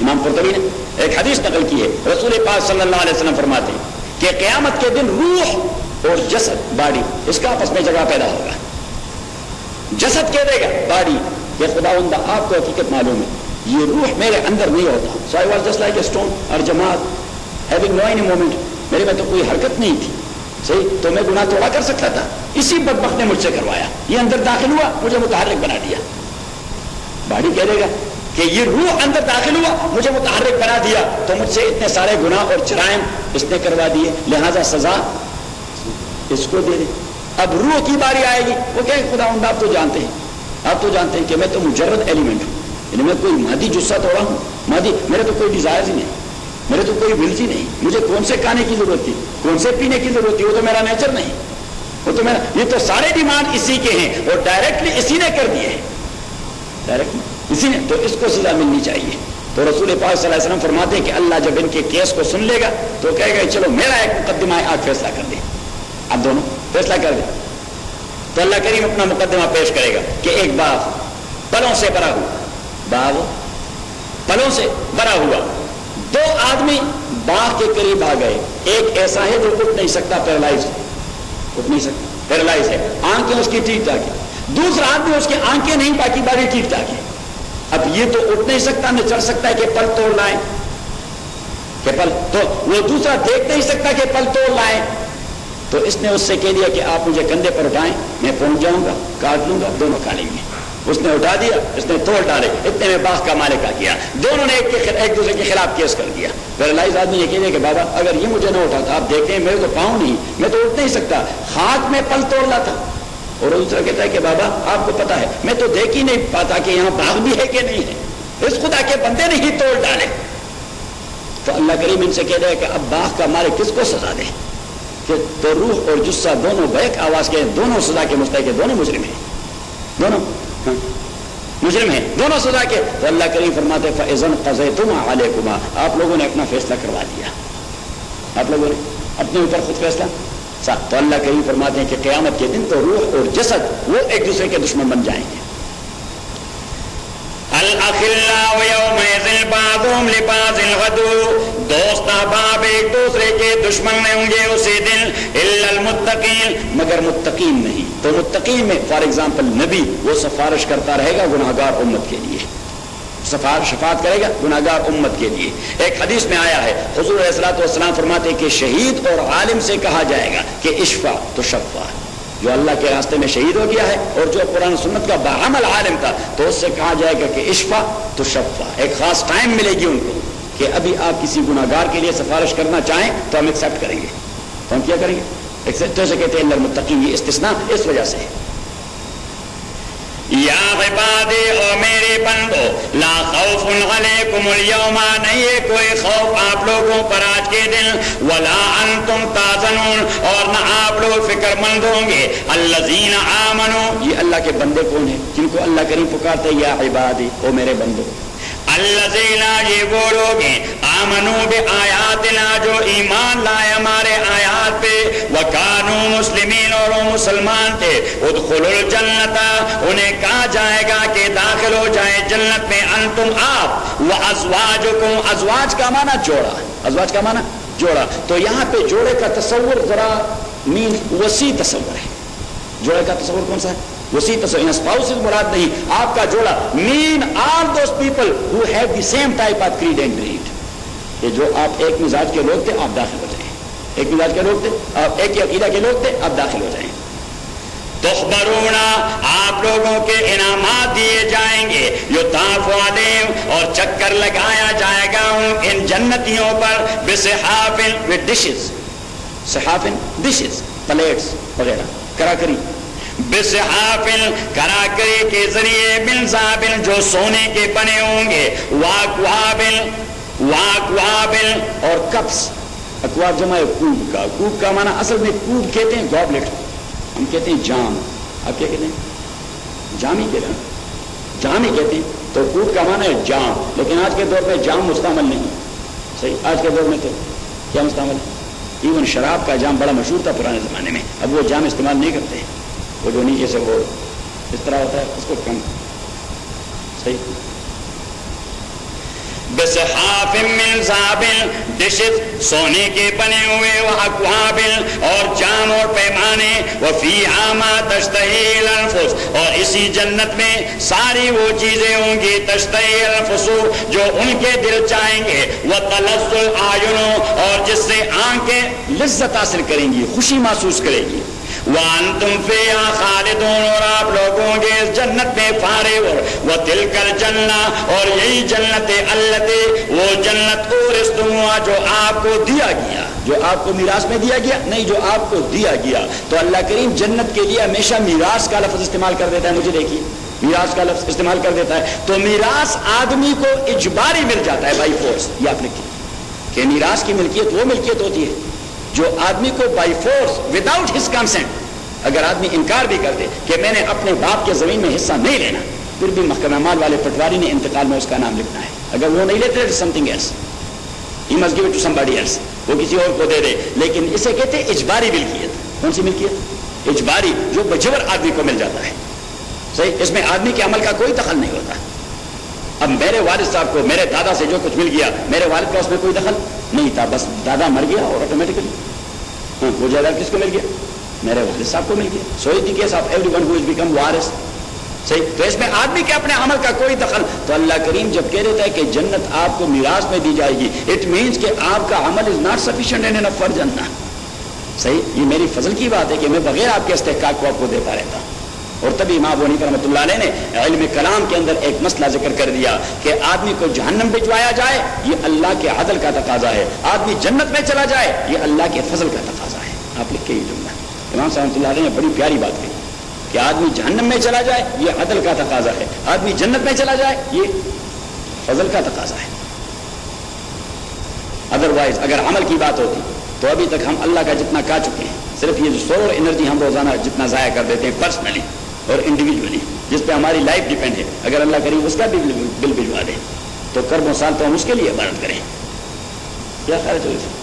امام قرطبی نے ایک حدیث نقل کی ہے. رسول پاک صلی اللہ علیہ وسلم فرماتے ہیں کہ قیامت کے دن روح اور جسد باڈی اس کا آپس میں جگہ پیدا ہوگا. جسد کہہ دے گا باڈی کہ خداوند آپ کو حقیقت معلوم ہے یہ روح میرے اندر نہیں ہوتا. So I was just like a stone or جماعت having no any moment, میرے میں تو کوئی حرکت نہیں تھی, صحیح, تو میں گناہ توڑا کر سکتا تھا, اسی بدبخت نے مجھ سے کروایا, یہ اندر داخل ہوا مجھے متحرک بنا دیا. باڈی کہہ دے گا کہ یہ روح اندر داخل ہوا مجھے متحرک بنا دیا, تو مجھ سے اتنے سارے گناہ اور جرائم اس نے کروا دیے, لہذا سزا اس کو دے دے. اب روح کی باری آئے گی, وہ کہے خداوند آپ تو جانتے ہیں, آپ تو جانتے ہیں کہ میں تو مجرد ایلیمنٹ ہوں, یعنی میں کوئی مادی جثہ توڑا ہوں, مادی, میرے تو کوئی ڈیزائر ہی نہیں, میرے تو کوئی ولز ہی نہیں, مجھے کون سے کھانے کی ضرورت تھی, کون سے پینے کی ضرورت تھی, وہ تو میرا نیچر نہیں, وہ تو میرا, یہ تو سارے ڈیمانڈ اسی کے ہیں اور ڈائریکٹلی اسی نے کر دیے, ڈائریکٹلی اسی نے, تو اس کو سزا ملنی چاہیے. تو رسول پاک صلی اللہ علیہ وسلم فرماتے ہیں کہ اللہ جب ان کے کیس کو سن لے گا تو کہے گا چلو میرا ایک مقدمہ ہے, آج فیصلہ کر دیں, آپ دونوں فیصلہ کر دیں. تو اللہ کریم اپنا مقدمہ پیش کرے گا کہ ایک باغ پلوں سے بھرا ہوا, باغ پلوں سے بھرا ہوا, 2 آدمی باغ کے قریب آ گئے. ایک ایسا ہے جو اٹھ نہیں سکتا, پیرالائز, اٹھ نہیں سکتا, پیرالائز ہے, آنکھیں اس کی ٹھیک ٹھاک ہے. دوسرا آدمی اس کی آنکھیں نہیں, باقی باری ٹھیک ٹھاک ہے. اب یہ تو اٹھ نہیں سکتا, نہ چڑھ سکتا ہے کہ پل توڑ لائیں, کہ پل, تو وہ دوسرا دیکھ نہیں سکتا کہ پل توڑ لائیں. تو اس نے اس سے کہہ دیا کہ آپ مجھے کندھے پر اٹھائیں, میں پہنچ جاؤں گا, کاٹ لوں گا, دونوں کھا لیں گے. اس نے اٹھا دیا, اس نے توڑ ڈالے, اتنے میں باغ کا مالک آ گیا, دونوں نے ایک دوسرے کے خلاف کیس کر دیا. پیرالائز آدمی یہ کہہ دیا کہ بابا اگر یہ مجھے نہ اٹھاتا, آپ دیکھیں میرے تو پاؤں نہیں, میں تو اٹھ نہیں سکتا, ہاتھ میں پل توڑ لاتا. اور دوسرا کہتا ہے کہ بابا آپ کو پتا ہے میں تو دیکھ ہی نہیں پاتا کہ یہاں باغ بھی ہے کہ نہیں ہے, اس خدا کے بندے نے ہی توڑ ڈالے. تو اللہ کریم ان سے کہہ دیا کہ اب باغ کا مالک کس کو سزا دے, کہ تو روح اور جثہ دونوں بیک آواز کے, دونوں سزا کے مستحق ہیں, دونوں مجرم ہیں, دونوں. مجرم ہیں دونوں سزا کے. تو اللہ کریم فرماتے فَإِذَنْ قَضَيْتُمْ عَلَيْكُمَا, آپ لوگوں نے اپنا فیصلہ کروا دیا, آپ لوگوں نے اپنے اوپر خود فیصلہ. تو اللہ کریم فرماتے ہیں کہ قیامت کے دن تو روح اور جسد وہ ایک دوسرے کے دشمن بن جائیں گے. الاخلاء یومئذ بعضهم لبعض عدو, دوست احباب ایک دوسرے کے دشمن نہیں ہوں گے اسی دن. الا المتقین, مگر متقین نہیں. تو متقین میں فار ایگزامپل نبی وہ سفارش کرتا رہے گا گناہگار امت کے لیے, شفاعت کرے گا گناہگار امت کے لیے. ایک حدیث میں آیا ہے حضور علیہ الصلوۃ والسلام فرماتے ہیں کہ شہید اور عالم سے کہا جائے گا کہ اشفع تو شفع, جو اللہ کے راستے میں شہید ہو گیا ہے اور جو قرآن سنت کا بعمل عالم تھا تو اس سے کہا جائے گا کہ اشفع تو شفع. ایک خاص ٹائم ملے گی ان کو کہ ابھی آپ کسی گناہگار کے لیے سفارش کرنا چاہیں تو ہم ایکسیپٹ کریں گے. تو ہم کیا کریں گے؟ ایکسیپٹ. تو اسے کہتے ہیں المتقین, یہ استثناء اس وجہ سے. یا عبادی, او میرے بندو, لا خوف علیکم اليوم, نہیں ہے کوئی خوف آپ لوگوں پر آج کے دن, ولا انتم تحزنون, اور نہ آپ لوگ فکر مند ہوں گے. الذین آمنوا, یہ اللہ کے بندے کون ہیں جن کو اللہ کریم پکارتے ہیں یا عبادی, او میرے بندو. الذین, یہ وہ لوگ ہیں, آمنوا بآیاتنا, جو ایمان لائے ہمارے آیات پہ, وکانوا مسلمین, اور وہ مسلمان تھے. ادخلوا الجنت, انہیں کہا جائے گا کہ داخل ہو جائیں جنت میں, انتم آپ, وازواجکم, ازواج کا معنی جوڑا, ازواج کا معنی جوڑا. تو یہاں پہ جوڑے کا تصور ذرا مین وسیع تصور ہے. جوڑے کا تصور کون سا ہے؟ وسیع تصور. اسپاؤس مراد نہیں, آپ کا جوڑا mean all those people who have the same type of creed and breed, کہ جو آپ ایک مزاج کے لوگ تھے آپ داخل ہو جائیں, ایک مزاج کے لوگ تھے آپ, ایک ہی عقیدہ کے لوگ تھے آپ داخل ہو جائیں. تخبرونا, آپ لوگوں کے انعامات دیے جائیں گے. یطاف علیہم, اور چکر لگایا جائے گا ان جنتیوں پر, بصحاف, with dishes, صحاف ڈشز, پلیٹس وغیرہ, کراکری. بصحاف, کراکری کے ذریعے, من ذهب, جو سونے کے بنے ہوں گے. واکواب, اور کپس. اکواب جمع ہے کوب کا. کوب کا معنی اصل میں کوب کہتے ہیں گوبلٹ, ہم کہتے ہیں جام. آپ کیا کہتے ہیں؟ جام ہی کہتے ہیں, جام ہی کہتے ہیں. تو کوب کا معنی ہے جام, لیکن آج کے دور میں جام مستعمل نہیں. صحیح, آج کے دور میں تو کیا مستعمل ہے؟ ایون شراب کا جام بڑا مشہور تھا پرانے زمانے میں, اب وہ جام استعمال نہیں کرتے ہیں. وہ جو نیچے سے وہ اس طرح ہوتا ہے اس کو کم. صحیح. بصحاف من ذهب, ڈشز سونے کے بنے ہوئے, واکواب, اور جام اور پیمانے. وفیہا ما تشتہی الانفس, اور اسی جنت میں ساری وہ چیزیں ہوں گی, تشتہی الانفس, جو ان کے دل چاہیں گے. وتلذ الاعین, اور جس سے آنکھیں لذت حاصل کریں گی, خوشی محسوس کرے گی. وانتم فیہا خالدون, اور آپ لوگوں کے اس جنت میں فارغ. وتلک الجنہ, اور یہی جنت التی, وہ جنت اورثتموہا, جو آپ کو دیا گیا, جو آپ کو میراث میں دیا گیا نہیں, جو آپ کو دیا گیا. تو اللہ کریم جنت کے لیے ہمیشہ میراث کا لفظ استعمال کر دیتا ہے. مجھے دیکھیے, میراث کا لفظ استعمال کر دیتا ہے. تو میراث آدمی کو اجباری مل جاتا ہے بائی فورس. یہ آپ لکھیے کہ میراث کی ملکیت وہ ملکیت ہوتی ہے جو آدمی کو by force, without his consent, اگر آدمی انکار بھی کر دے کہ میں نے اپنے باپ کے زمین میں حصہ نہیں لینا, پھر بھی محکمہ مال والے پٹواری نے انتقال میں اس کا نام لکھنا ہے. اگر وہ نہیں لیتے تو something else, he must give it to somebody else, وہ کسی اور کو دے دے. لیکن اسے کہتے ہیں اجباری ملکیت. کون سی ملکیت؟ اجباری, جو بجبر آدمی کو مل جاتا ہے. صحیح, اس میں آدمی کے عمل کا کوئی دخل نہیں ہوتا. اب میرے والد صاحب کو میرے دادا سے جو کچھ مل گیا, میرے والد کا اس میں کوئی دخل نہیں تھا, بس دادا مر گیا اور آٹومیٹکلی وہ جائیداد کس کو مل گیا؟ میرے والد صاحب کو مل گیا. So is the case of every one who is become وارث. صحیح, تو اس میں آدمی کے اپنے عمل کا کوئی دخل. تو اللہ کریم جب کہہ دیتا ہے کہ جنت آپ کو میراث میں دی جائے گی, اٹ مینس کہ آپ کا عمل is not sufficient and enough for جنت. صحیح, یہ میری فضل کی بات ہے کہ میں بغیر آپ کے استحقاق کو آپ کو دیتا رہتا ہوں. اور تبھی امام ابو حنیفہ رحمۃ اللہ علیہ نے علم کلام کے اندر ایک مسئلہ ذکر کر دیا کہ آدمی کو جہنم بھجوایا جائے یہ اللہ کے عدل کا تقاضا ہے, آدمی جنت میں چلا جائے یہ اللہ کے فضل کا تقاضا ہے. آپ لکھ کے یہ جملہ امام صاحب رحمۃ اللہ علیہ نے بڑی پیاری بات کہی کہ آدمی جہنم میں چلا جائے یہ عدل کا تقاضا ہے, آدمی جنت میں چلا جائے یہ فضل کا تقاضا ہے. ادروائز اگر عمل کی بات ہوتی تو ابھی تک ہم اللہ کا جتنا کہہ چکے ہیں, صرف یہ جو سولر انرجی ہم روزانہ جتنا ضائع کر دیتے ہیں پرسنلی, اور انڈیویجولی جس پہ ہماری لائف ڈیپینڈ ہے، اگر اللہ کریم اس کا بھی بل بھجوا دے تو کرب و سال تو ہم اس کے لیے عبادت کریں. کیا خیال ہے؟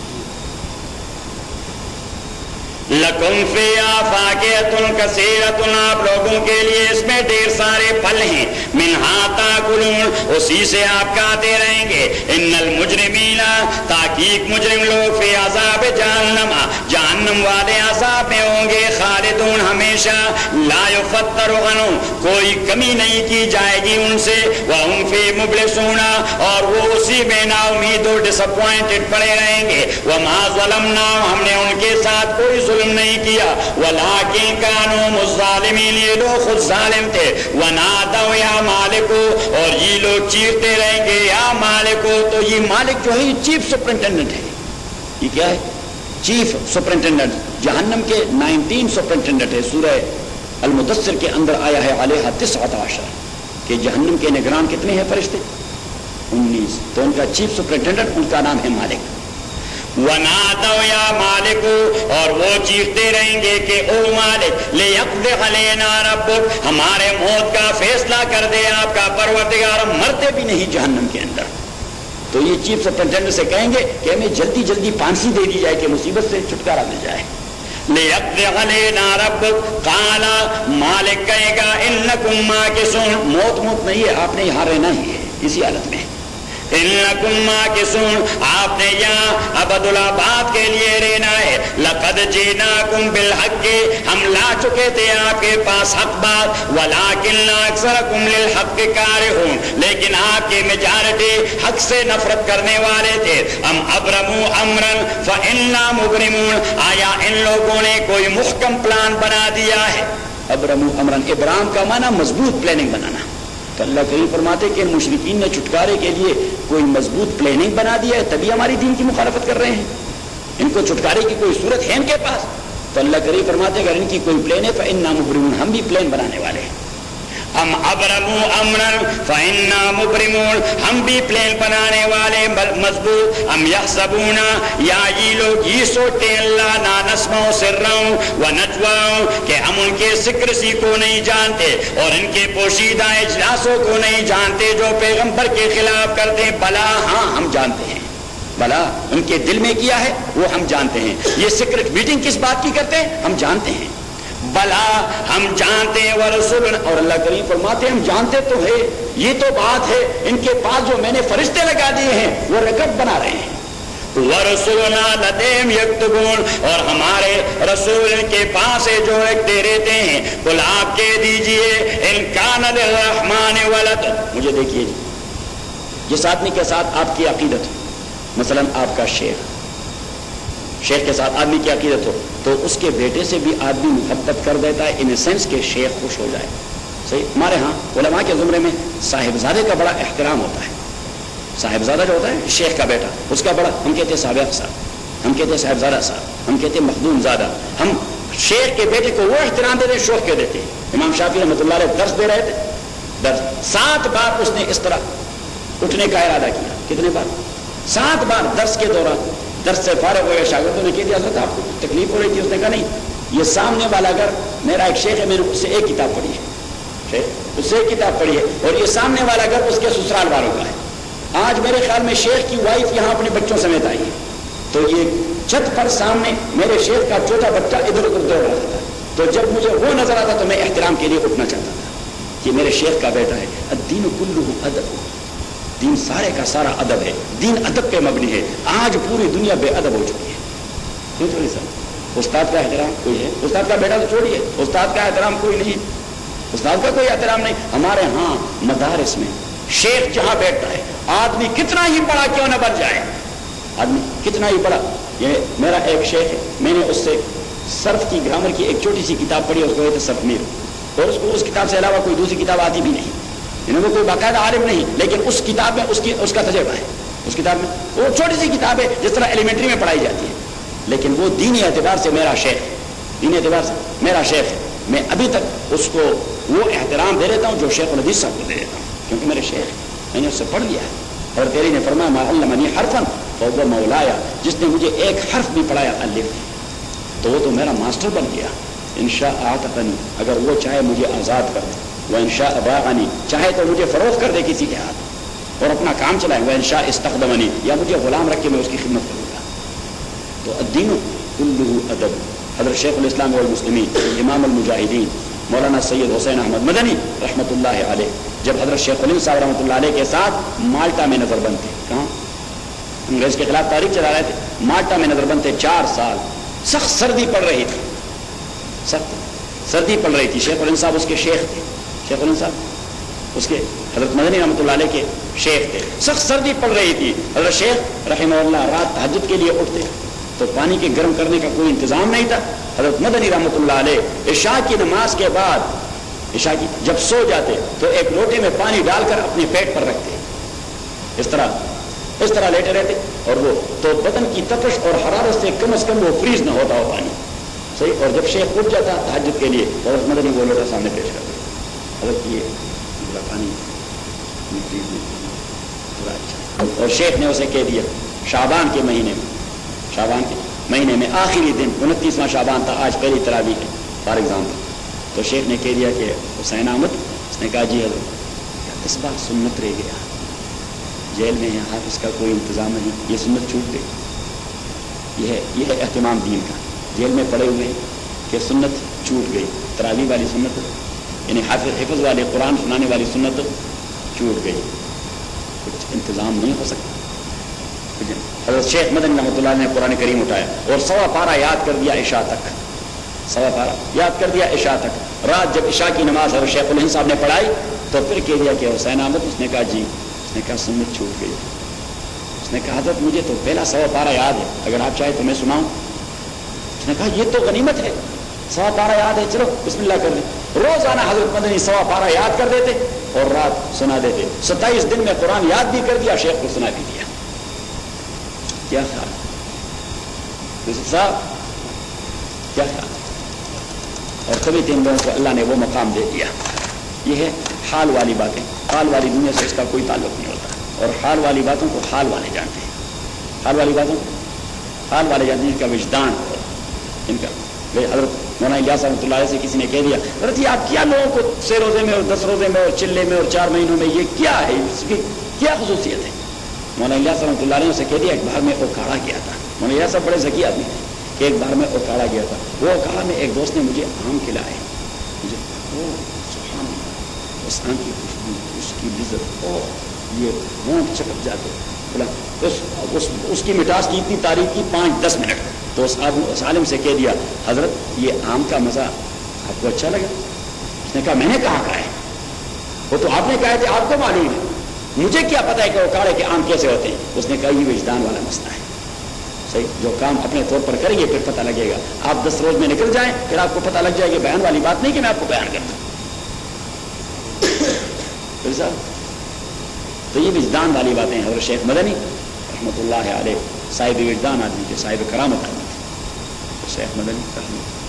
لکم فیہا فاکہۃ کثیرۃ، آپ لوگوں کے لیے اس میں ڈھیر سارے پھل ہیں. منہا تاکلون، اسی سے آپ کھاتے رہیں گے. ان المجرمین، تحقیق مجرم لوگ، فی عذاب جہنم، جہنم والے عذاب میں ہوں گے. خالدون، ہمیشہ. لا یفتر عنہم، کوئی کمی نہیں کی جائے گی ان سے. وہم فی مبلسون، اور وہ اسی میں نا امید و ڈس اپوائنٹڈ پڑے رہیں گے. وما ظلمنا، ہم نے ان کے ساتھ کوئی ظلم نہیں کیا. ولکن کانوا الظالمین، یہ لوگ خود ظالم تھے. ونادوا یا مالکو، اور یہ لوگ چیختے رہیں گے یا مالکو. تو یہ مالک جو ہے یہ چیف سپرنٹینڈنٹ ہے. یہ کیا ہے؟ Chief superintendent. جہنم کے 19 سپرنٹینڈنٹ ہے. سورہ المدثر کے اندر آیا ہے علیہ 19 کہ جہنم کے نگران کتنے ہیں فرشتے؟ 19. تو ان کا چیف سپرنٹینڈنٹ ان کا نام ہے مالک. وَنَادَوْا يَا مَالِكُ، اور وہ چیختے رہیں گے کہ او مالک، لِيَقْضِ عَلَيْنَا رَبُّكَ، ہمارے موت کا فیصلہ کر دے آپ کا پروردگار. ہم مرتے بھی نہیں جہنم کے اندر. تو یہ چیف سپرنٹینڈنٹ سے کہیں گے کہ ہمیں جلدی جلدی پھانسی دے دی جائے کہ مصیبت سے چھٹکارا مل جائے. لِيَقْضِ عَلَيْنَا رَبُّكَ، قَالَ، مالک کہے گا إِنَّكُمْ مَاكِثُونَ، موت نہیں ہے، آپ نے یہاں رہنا ہی ہے اسی حالت میں. إِنَّكُمْ مَاكِثُونَ، آپ نے یہاں ابد الآباد کے لیے رہنا ہے. لَقَدْ جِئْنَاكُمْ بِالْحَقِّ، ہم لا چکے تھے آپ کے پاس حق بات. وَلَٰكِنَّ أَكْثَرَكُمْ لِلْحَقِّ كَارِهُونَ، لیکن آپ کی میجارٹی حق سے نفرت کرنے والے تھے. أَمْ أَبْرَمُوا أَمْرًا فَإِنَّا مُبْرِمُونَ، آیا ان لوگوں نے کوئی محکم پلان بنا دیا ہے؟ ابرموا امرن، ابرام کا معنی مضبوط پلاننگ بنانا. تو اللہ کریم فرماتے کہ ان مشرکین نے چھٹکارے کے لیے کوئی مضبوط پلاننگ بنا دیا ہے، تبھی ہماری دین کی مخالفت کر رہے ہیں. ان کو چھٹکارے کی کوئی صورت ہے ان کے پاس؟ تو اللہ کریم فرماتے اگر ان کی کوئی پلان ہے فإنا مبرمون، ہم بھی پلان بنانے والے ہیں. ام ابرموا امرا فإنا مبرمون، ہم بھی پلان بنانے والے مضبوط. ام یحسبون، یا یہ لوگ یہ سوچتے ہیں اللہ لا نسمع سرهم ونجواهم، کہ ہم ان کے سکرسی کو نہیں جانتے اور ان کے پوشیدہ اجلاسوں کو نہیں جانتے جو پیغمبر کے خلاف کرتے ہیں. بلا، ہاں ہم جانتے ہیں. بلا، ان کے دل میں کیا ہے وہ ہم جانتے ہیں. یہ سیکرٹ میٹنگ کس بات کی کرتے ہیں ہم جانتے ہیں. بلا، ہم جانتے ہیں. ورسول، اور اللہ کریم فرماتے ہیں ہم جانتے تو ہے. یہ تو بات ہے ان کے پاس جو میں نے فرشتے لگا دیے ہیں وہ ریکارڈ بنا رہے ہیں. ورسولنا لدیہم یکتبون، اور ہمارے رسول ان کے پاس ہے جو لکھتے رہتے ہیں. قل، آپ کہہ دیجئے ان کان للرحمن ولد. مجھے دیکھیے جی، جس آدمی کے ساتھ آپ کی عقیدت ہو، مثلا آپ کا شیخ کے ساتھ آدمی کی عقیدت ہو تو اس کے بیٹے سے بھی آدمی محبت کر دیتا ہے ان سینس کہ شیخ خوش ہو جائے. صحیح. ہمارے ہاں علماء کے زمرے میں صاحبزادے کا بڑا احترام ہوتا ہے. صاحبزادہ جو ہوتا ہے شیخ کا بیٹا، اس کا بڑا، ہم کہتے ہیں صاحب صاحب، ہم کہتے ہیں صاحبزادہ صاحب، ہم کہتے ہیں مخدوم زادہ. ہم شیخ کے بیٹے کو وہ احترام دیتے ہیں شوق کے دیتے ہیں. امام شافعی رحمۃ اللہ علیہ درس دے رہے تھے، درس 7 بار اس نے اس طرح اٹھنے کا ارادہ کیا. کتنے بار؟ 7 بار. درس کے دوران درس سے فارغ ہوئے شاگردوں نے کہہ دیا حضرت آپ کو تکلیف ہو رہی تھی. اس نے کہا نہیں، یہ سامنے والا گھر میرا ایک شیخ ہے، میں نے اس سے ایک کتاب پڑھی ہے، اس سے ایک کتاب پڑھی ہے، اور یہ سامنے والا گھر اس کے سسرال والوں کا ہے. آج میرے خیال میں شیخ کی وائف یہاں اپنے بچوں سمیت آئی ہے، تو یہ چھت پر سامنے میرے شیخ کا چھوٹا بچہ ادھر ادھر دوڑ رہا تھا. تو جب مجھے وہ نظر آتا تو میں احترام کے لیے اٹھنا چاہتا تھا کہ میرے شیخ کا بیٹا ہے. الدین کلہ ادب، دین سارے کا سارا ادب ہے. دین ادب پہ مبنی ہے. آج پوری دنیا بے ادب ہو چکی ہے. کیوں چوری سر؟ استاد کا احترام کوئی ہے؟ استاد کا بیٹا تو چھوڑیے، استاد کا احترام کوئی نہیں، استاد کا کوئی احترام نہیں. ہمارے ہاں مدارس میں شیخ جہاں بیٹھتا ہے، آدمی کتنا ہی بڑا کیوں نہ بن جائے، آدمی کتنا ہی بڑا. یہ میرا ایک شیخ ہے، میں نے اس سے صرف کی گرامر کی ایک چھوٹی سی کتاب پڑھی، اس کو کہتے صرف میر، اور اس کو اس کتاب سے علاوہ کوئی دوسری کتاب آتی بھی نہیں. انہوں نے کوئی باقاعدہ عالم نہیں، لیکن اس کتاب میں اس کا تجربہ ہے. اس کتاب میں وہ چھوٹی سی کتاب ہے جس طرح ایلیمنٹری میں پڑھائی جاتی ہے، لیکن وہ دینی اعتبار سے میرا شیخ، دینی اعتبار سے میرا شیخ ہے. میں ابھی تک اس کو وہ احترام دے دیتا ہوں جو شیخ الحدیث صاحب کو دے دیتا ہوں، کیونکہ میرے شیخ، میں نے اس سے پڑھ لیا ہے. اور تیری نے فرمایا ما علمنی حرفا فهو مولایا، جس نے مجھے ایک حرف بھی پڑھایا الف، تو وہ تو میرا ماسٹر بن گیا. انشاء اعتقنی، اگر وہ چاہے مجھے آزاد کر دے، وہ انشاء اباغنی، چاہے تو مجھے فروخت کر دے کسی کے ہاتھ اور اپنا کام چلائے، وہ انشاء استخدمنی، یا مجھے غلام رکھ کے میں اس کی خدمت کروں گا۔ تو الدین کلہ ادب۔ حضرت شیخ الاسلام والمسلمین امام المجاہدین مولانا سید حسین احمد مدنی رحمۃ اللہ علیہ جب حضرت شیخ الہند صاحب رحمۃ اللہ علیہ کے ساتھ مالٹا میں نظر بند تھے، کہاں انگریز کے خلاف تاریخ چلا رہے تھے، مالٹا میں نظر بند تھے 4 سال، سخت سردی پڑ رہی تھی، سخت سردی پڑ رہی تھی۔ شیخ الہند صاحب اس کے شیخ تھے، شیخ الہند صاحب اس کے حضرت مدنی رحمۃ اللہ علیہ کے شیخ تھے، سخت سردی پڑ رہی تھی۔ حضرت شیخ رحمہ اللہ رات تہجد کے لیے اٹھتے تو پانی کے گرم کرنے کا کوئی انتظام نہیں تھا۔ حضرت مدنی رحمۃ اللہ علیہ عشاء کی نماز کے بعد عشاء کی جب سو جاتے تو ایک لوٹے میں پانی ڈال کر اپنے پیٹ پر رکھتے، اس طرح لیٹے رہتے، اور وہ تو بدن کی تپش اور حرارت سے کم از کم وہ فریز نہ ہوتا ہو پانی، صحیح۔ اور جب شیخ اٹھ جاتا تہجد کے لیے تو حضرت مدنی وہ لوٹا سامنے پیش کرتے، حضرت یہ پانی تھوڑا اچھا، اور شیخ نے اسے کہہ دیا شعبان کے مہینے میں آخری دن 29واں شعبان تھا، آج پہلی تراویح ہے فار ایگزامپل، تو شیخ نے کہہ دیا کہ حسین احمد، اس نے کہا جی حضرت اس بار سنت رہ گیا، جیل میں ہے، حافظ کا کوئی انتظام نہیں، یہ سنت چھوٹ گئی، یہ ہے اہتمام دین کا، جیل میں پڑے ہوئے کہ سنت چھوٹ گئی، تراویح والی سنت یعنی حفظ والے قرآن سنانے والی سنت چھوٹ گئی، کچھ انتظام نہیں ہو سکتا۔ حضرت شیخ مدنی رحمۃ اللہ نے قرآن کریم اٹھایا اور 1.25 پارہ یاد کر دیا عشاء تک، 1.25 پارہ یاد کر دیا عشاء تک۔ رات جب عشاء کی نماز حضرت شیخ الہند صاحب نے پڑھائی تو پھر کہہ دیا کہ حسین احمد، اس نے کہا جی، اس نے کہا سنت چھوٹ گئی، اس نے کہا حضرت مجھے تو پہلا 1.25 پارہ یاد ہے، اگر آپ چاہیں تو میں سناؤں؟ اس نے کہا یہ تو غنیمت ہے، 1.25 پارہ یاد ہے، چلو بسم اللہ کر لیں۔ روزانہ حضرت مدنی 1.25 پارہ یاد کر دیتے اور رات سنا دیتے، 27 دن میں قرآن یاد بھی کر دیا، شیخ کو سنا بھی دیا۔ کیا خیال یوسف صاحب، کیا خیال؟ اور کبھی 3 لوگوں کو اللہ نے وہ مقام دے دیا۔ یہ ہے حال والی باتیں، حال والی دنیا سے اس کا کوئی تعلق نہیں ہوتا، اور حال والی باتوں کو حال والے جانتے ہیں، حال والی باتوں کو حال والے جانتے ہیں، ان کا وجدان، ان کا حضرت مولانا الیاس رحمۃ اللہ علیہ سے کسی نے کہہ دیا حضرت یہ آپ کیا لوگوں کو 6 روزے میں اور 10 روزے میں اور چلے میں اور 4 مہینوں میں یہ کیا ہے، اس کی کیا خصوصیت ہے؟ مولانا الیاس رحمۃ اللہ علیہ سے کہہ دیا ایک بار میں اوکاڑا گیا تھا، مولانا الیاس صاحب بڑے ذکی آدمی تھے، کہ ایک بار میں اوکاڑا گیا تھا، وہ اوکاڑا میں ایک دوست نے مجھے آم کھلائے، مجھے سبحان اللہ، اس آم کی خوشبو، اس کی لذت، یہ ہونٹ چپک جاتے، اس کی مٹاس کی اتنی تاریخ کی 5-10 منٹ، تو اس عالم سے کہہ دیا حضرت یہ آم کا مزہ آپ کو اچھا لگا؟ اس نے کہا میں نے کہاں کہا ہے، وہ تو آپ نے کہا ہے کہ آپ کو معلوم ہے، مجھے کیا پتا ہے کہ اوکاڑے کے آم کیسے ہوتے ہیں؟ اس نے کہا یہ وجدان والا مسئلہ ہے، صحیح، جو کام اپنے طور پر کریں گے پھر پتہ لگے گا، آپ 10 روز میں نکل جائیں پھر آپ کو پتہ لگ جائے کہ بیان والی بات نہیں کہ میں آپ کو بیان کرتا ہوں۔ تو یہ وجدان والی باتیں ہیں۔ حضرت شیخ مدنی رحمۃ اللہ علیہ صاحب وجدان آدمی تھے، صاحب کرامت آدمی تھے، شیخ مدنی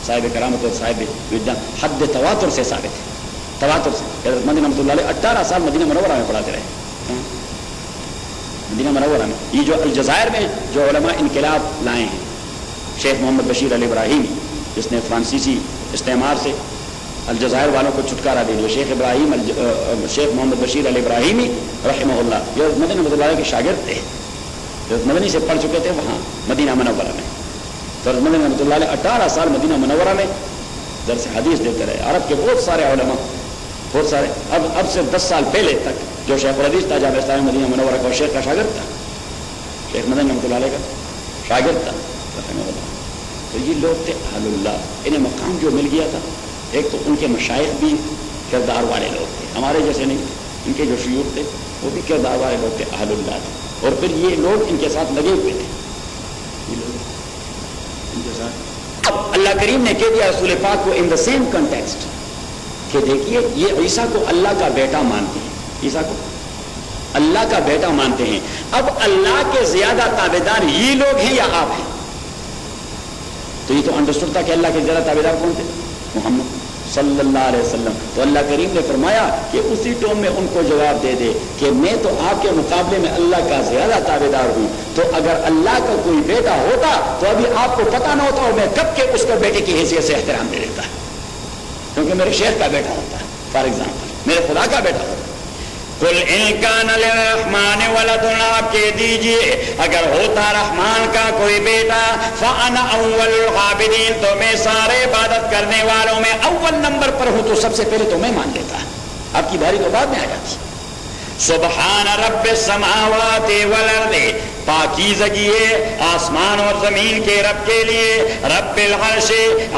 صاحب کرامت اور صاحب وجدان حد تواتر سے ثابت ہے، تواتر سے۔ حضرت مدنی رحمۃ اللہ علیہ 18 سال مدینہ منورہ میں پڑھاتے رہے، مدینہ منورہ میں۔ یہ جو الجزائر میں جو علماء انقلاب لائے ہیں، شیخ محمد بشیر علی ابراہیمی جس نے فرانسیسی استعمار سے الجزائر والوں کو چھٹکارا دے دیا، شیخ محمد بشیر علی ابراہیمی رحمہ اللہ، یہ مدنی رحمۃ اللہ علیہ کے شاگرد تھے، حضرت مدنی سے پڑھ چکے تھے وہاں مدینہ منورہ میں۔ تو حضرت مدنی رحمۃ اللہ علیہ 18 سال مدینہ منورہ میں درس حدیث دیتے رہے۔ عرب کے بہت سارے علماء، بہت سارے، اب سے 10 سال پہلے تک جو شیخ الحدیث تھا جامعہ اسلامیہ مدینہ منورہ کا شیخ کا شاگرد تھا، شیخ مدنی رحمۃ اللہ علیہ کا شاگرد تھا رحمہ اللہ۔ تو یہ لوگ تھے اہل اللہ، انہیں مقام جو مل گیا تھا، ایک تو ان کے مشائخ بھی کردار والے لوگ تھے، ہمارے جیسے نہیں، ان کے جو شیوخ تھے وہ بھی کردار والے لوگ تھے، اہل اللہ تھے، اور پھر یہ لوگ ان کے ساتھ لگے ہوئے تھے، یہ لوگ ان کے ساتھ۔ اب اللہ کریم نے کہہ دیا رسول پاک کو ان دا سیم کنٹیکسٹ کہ دیکھیے یہ عیسیٰ کو اللہ کا بیٹا مانتے ہیں، عیسیٰ کو اللہ کا بیٹا مانتے ہیں، اب اللہ کے زیادہ تابعدار یہ لوگ ہیں یا آپ ہیں؟ تو یہ تو انڈرسٹوڈ تھا کہ اللہ کے زیادہ تابعدار کون تھے؟ محمد صلی اللہ علیہ وسلم. تو اللہ کریم نے فرمایا کہ اسی ٹون میں ان کو جواب دے دے کہ میں تو آپ کے مقابلے میں اللہ کا زیادہ تابعدار ہوں. تو اگر اللہ کا کوئی بیٹا ہوتا تو ابھی آپ کو پتہ نہ ہوتا اور میں کب کے اس کو بیٹے کی حیثیت سے احترام دے دیتا, کیونکہ میرے شیخ کا بیٹا ہوتا, فار ایگزامپل میرے خدا کا بیٹا ہوتا. قل ان کان للرحمن ولد, آپ کہہ دیجئے اگر ہوتا رحمان کا کوئی بیٹا فانا اول العابدین, تو میں سارے عبادت کرنے والوں میں اول نمبر پر ہوں, تو سب سے پہلے تو میں مان لیتا, آپ کی باری تو بعد میں آ جاتی. سبحان رب السماوات والارض, پاکیزگی ہے آسمان اور زمین کے رب کے لیے, رب العرش,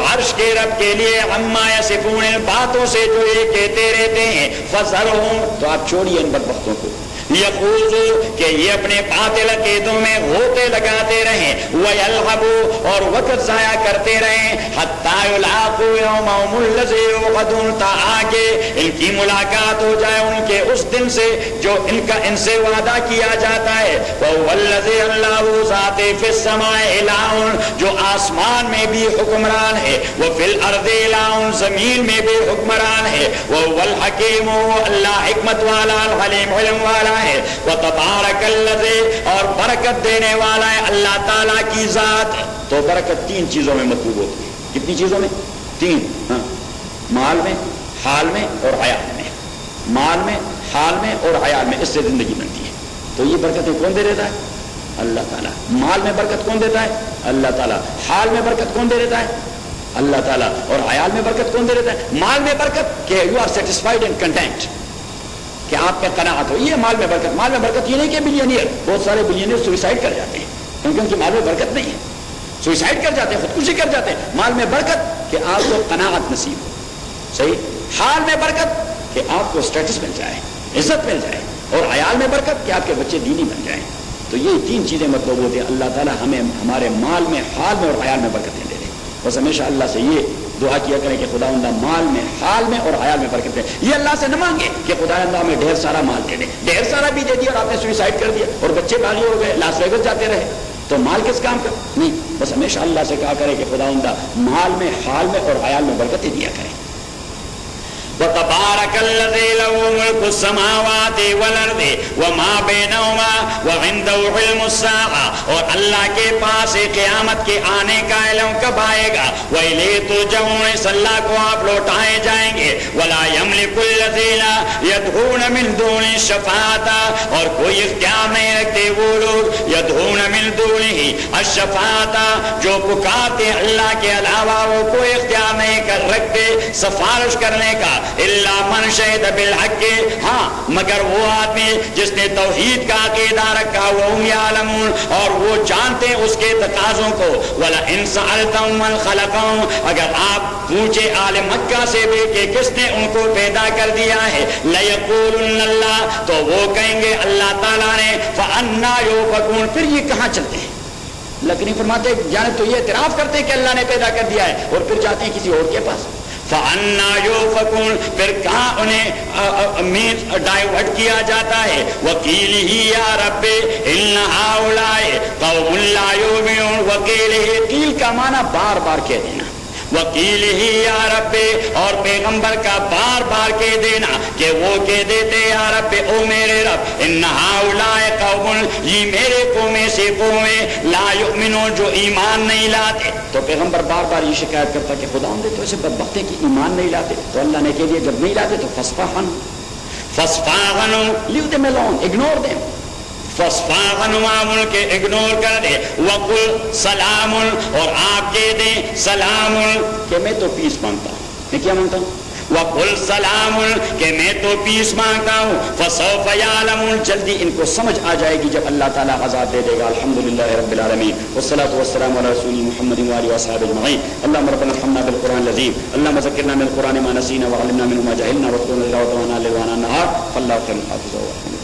عرش کے رب کے لیے, عما یصفون, باتوں سے جو یہ کہتے رہتے ہیں, فذرہم, تو آپ چھوڑیے ان بدبختوں کو, یخوضوا, کہ یہ اپنے باطل عقیدوں میں غوطے لگاتے رہیں, ویلعبوا, اور وقت ضائع کرتے رہیں, حتی یلاقوا یومہم الذی یوعدون, تاکہ ان کی ملاقات ہو جائے ان کے اس دن سے جو ان سے وعدہ کیا جاتا ہے. وَهُوَ الَّذِي, اللہ ذات فی السماء الہ, جو آسمان میں بھی حکمران ہے, وفی الارض الہ, زمین میں بھی حکمران ہے, وَهُوَ الحکیم, اللہ حکمت والا, الحلیم, علم والا ہے, وَتَبَارَكَ الَّذِي, اور برکت دینے والا ہے اللہ تعالیٰ کی ذات. تو برکت تین چیزوں میں مطلوب ہوتی ہے. کتنی چیزوں میں؟ تین. ہاں, مال میں, حال میں اور حیال میں. مال میں, حال میں اور حیال میں, اس سے زندگی بنتی ہے. تو یہ برکتیں کون دے دیتا ہے؟ اللہ تعالیٰ. مال میں برکت کون دیتا ہے؟ اللہ تعالیٰ. حال میں برکت کون دے دیتا ہے؟ اللہ تعالیٰ. اور حیال میں برکت کون دے دیتا ہے؟ مال میں برکت کہ you are satisfied and content, کہ آپ میں قناعت ہو, یہ مال میں برکت. مال میں برکت یہ نہیں کہ بلینئر, بہت سارے بلینئر سوئسائڈ کر جاتے ہیں کیونکہ ان کے مال میں برکت نہیں ہے, سوئسائڈ کر جاتے ہیں, خودکشی کر جاتے ہیں. مال میں برکت کہ آپ کو قناعت نصیب ہو, صحیح. حال میں برکت کہ آپ کو اسٹیٹس مل جائے, عزت مل جائے. اور عیال میں برکت کہ آپ کے بچے دینی بن جائیں. تو یہ تین چیزیں مطلب ہوتی ہیں. اللہ تعالیٰ ہمیں ہمارے مال میں, حال میں اور عیال میں برکتیں دے دیں. بس ہمیشہ اللہ سے یہ دعا کیا کریں کہ خدا اللہ مال میں, حال میں اور حیال میں برکت دے. یہ اللہ سے نہ مانگے کہ خدا اللہ ہمیں ڈھیر سارا مال دے دے. ڈھیر سارا بھی دے دیا اور آپ نے سوئسائڈ کر دیا اور بچے باغی ہو گئے, لاس ویگس جاتے رہے, تو مال کس کام کا نہیں. بس ہمیشہ اللہ سے کہا کرے کہ خدا اللہ مال میں, حال میں اور حیال میں برکتیں دیا کریں. وتبارك الذي له ملك السماوات والارض وما بينهما وعنده علم الساعه, اور اللہ کے پاس قیامت کے آنے کا علم کب آئے گا. وإليه ترجعون, اس اللہ کو آپ لوٹائے جائیں گے. ولا يملك الذين يدعون من دون الشفاعة, اور کوئی اختیار نہیں رکھتے وہ لوگ, يدعون من دونه الشفاعة, جو پکارتے اللہ کے علاوہ وہ کوئی اختیار نہیں رکھتے سفارش کرنے کا. الا من شهد بالحق, ہاں مگر وہ آدمی جس نے توحید کا عقیدہ رکھا, وہ یعلمون, اور وہ جانتے ہیں اس کے تقاضوں کو. ولئن سألتهم من خلقهم, اگر آپ پوچھے اہل مکہ سے بھی کہ کس نے ان کو پیدا کر دیا ہے, ليقولن اللہ, تو وہ کہیں گے اللہ تعالیٰ نے. فأنا يؤفكون, پھر یہ کہاں چلتے ہیں؟ لیکن فرماتے جانے تو یہ اعتراف کرتے ہیں کہ اللہ نے پیدا کر دیا ہے اور پھر جاتے ہیں کسی اور کے پاس. فَأَنَّا يُؤْفَكُونَ, پھر کہاں انہیں ڈائیورٹ کیا جاتا ہے. وَقِيلِهِ يَا رَبِّ إِنَّ هَؤُلَاءِ قَوْمٌ لَا يُؤْمِنُونَ, وَقِيلِهِ, قیل کا معنی بار بار کہہ دینا. وَقِيلِهِ يَا رَبِّ, اور پیغمبر کا بار بار کہہ دینا کہ وہ کہہ دیتے یا رب, او میرے رب, إِنَّ هَؤُلَاءِ قَوْمٌ, یہ میرے قوم سے قوم ہے, لا يُؤْمِنُونَ, جو ایمان نہیں لاتے. تو پیغمبر بار بار یہ شکایت کرتا کہ خدا ہم دے تو ایسے بدبخت ہیں کہ ایمان نہیں لاتے. تو اللہ نے کہہ دیا جب نہیں لاتے تو فَاصْفَحْ عَنْهُمْ, leave them alone, ignore them. فَاصْفَحْ عَنْهُمْ, کے اگنور کر دے. وَقُلْ سَلَامٌ, اور آپ کہہ دیں سلام, کہ میں تو پیس مانگتا ہوں. میں کیا مانگتا ہوں؟ وَقُلْ سَلَامٌ, کہ میں تو پیس مانگتا ہوں. فَسَوْفَ يَعْلَمُونَ, جلدی ان کو سمجھ آ جائے گی جب اللہ تعالیٰ عذاب دے دے گا. الحمدللہ رب العالمین, والصلاة والسلام علی رسول محمد وآلہ وصحبہ اجمعین. اللهم ربنا ارحمنا بالقرآن العظیم, اللهم ذکرنا من القرآن ما نسینا وعلمنا منه ما جهلنا, واذكرنا لله وتوانا للوانا النهار, فالله خير حافظ.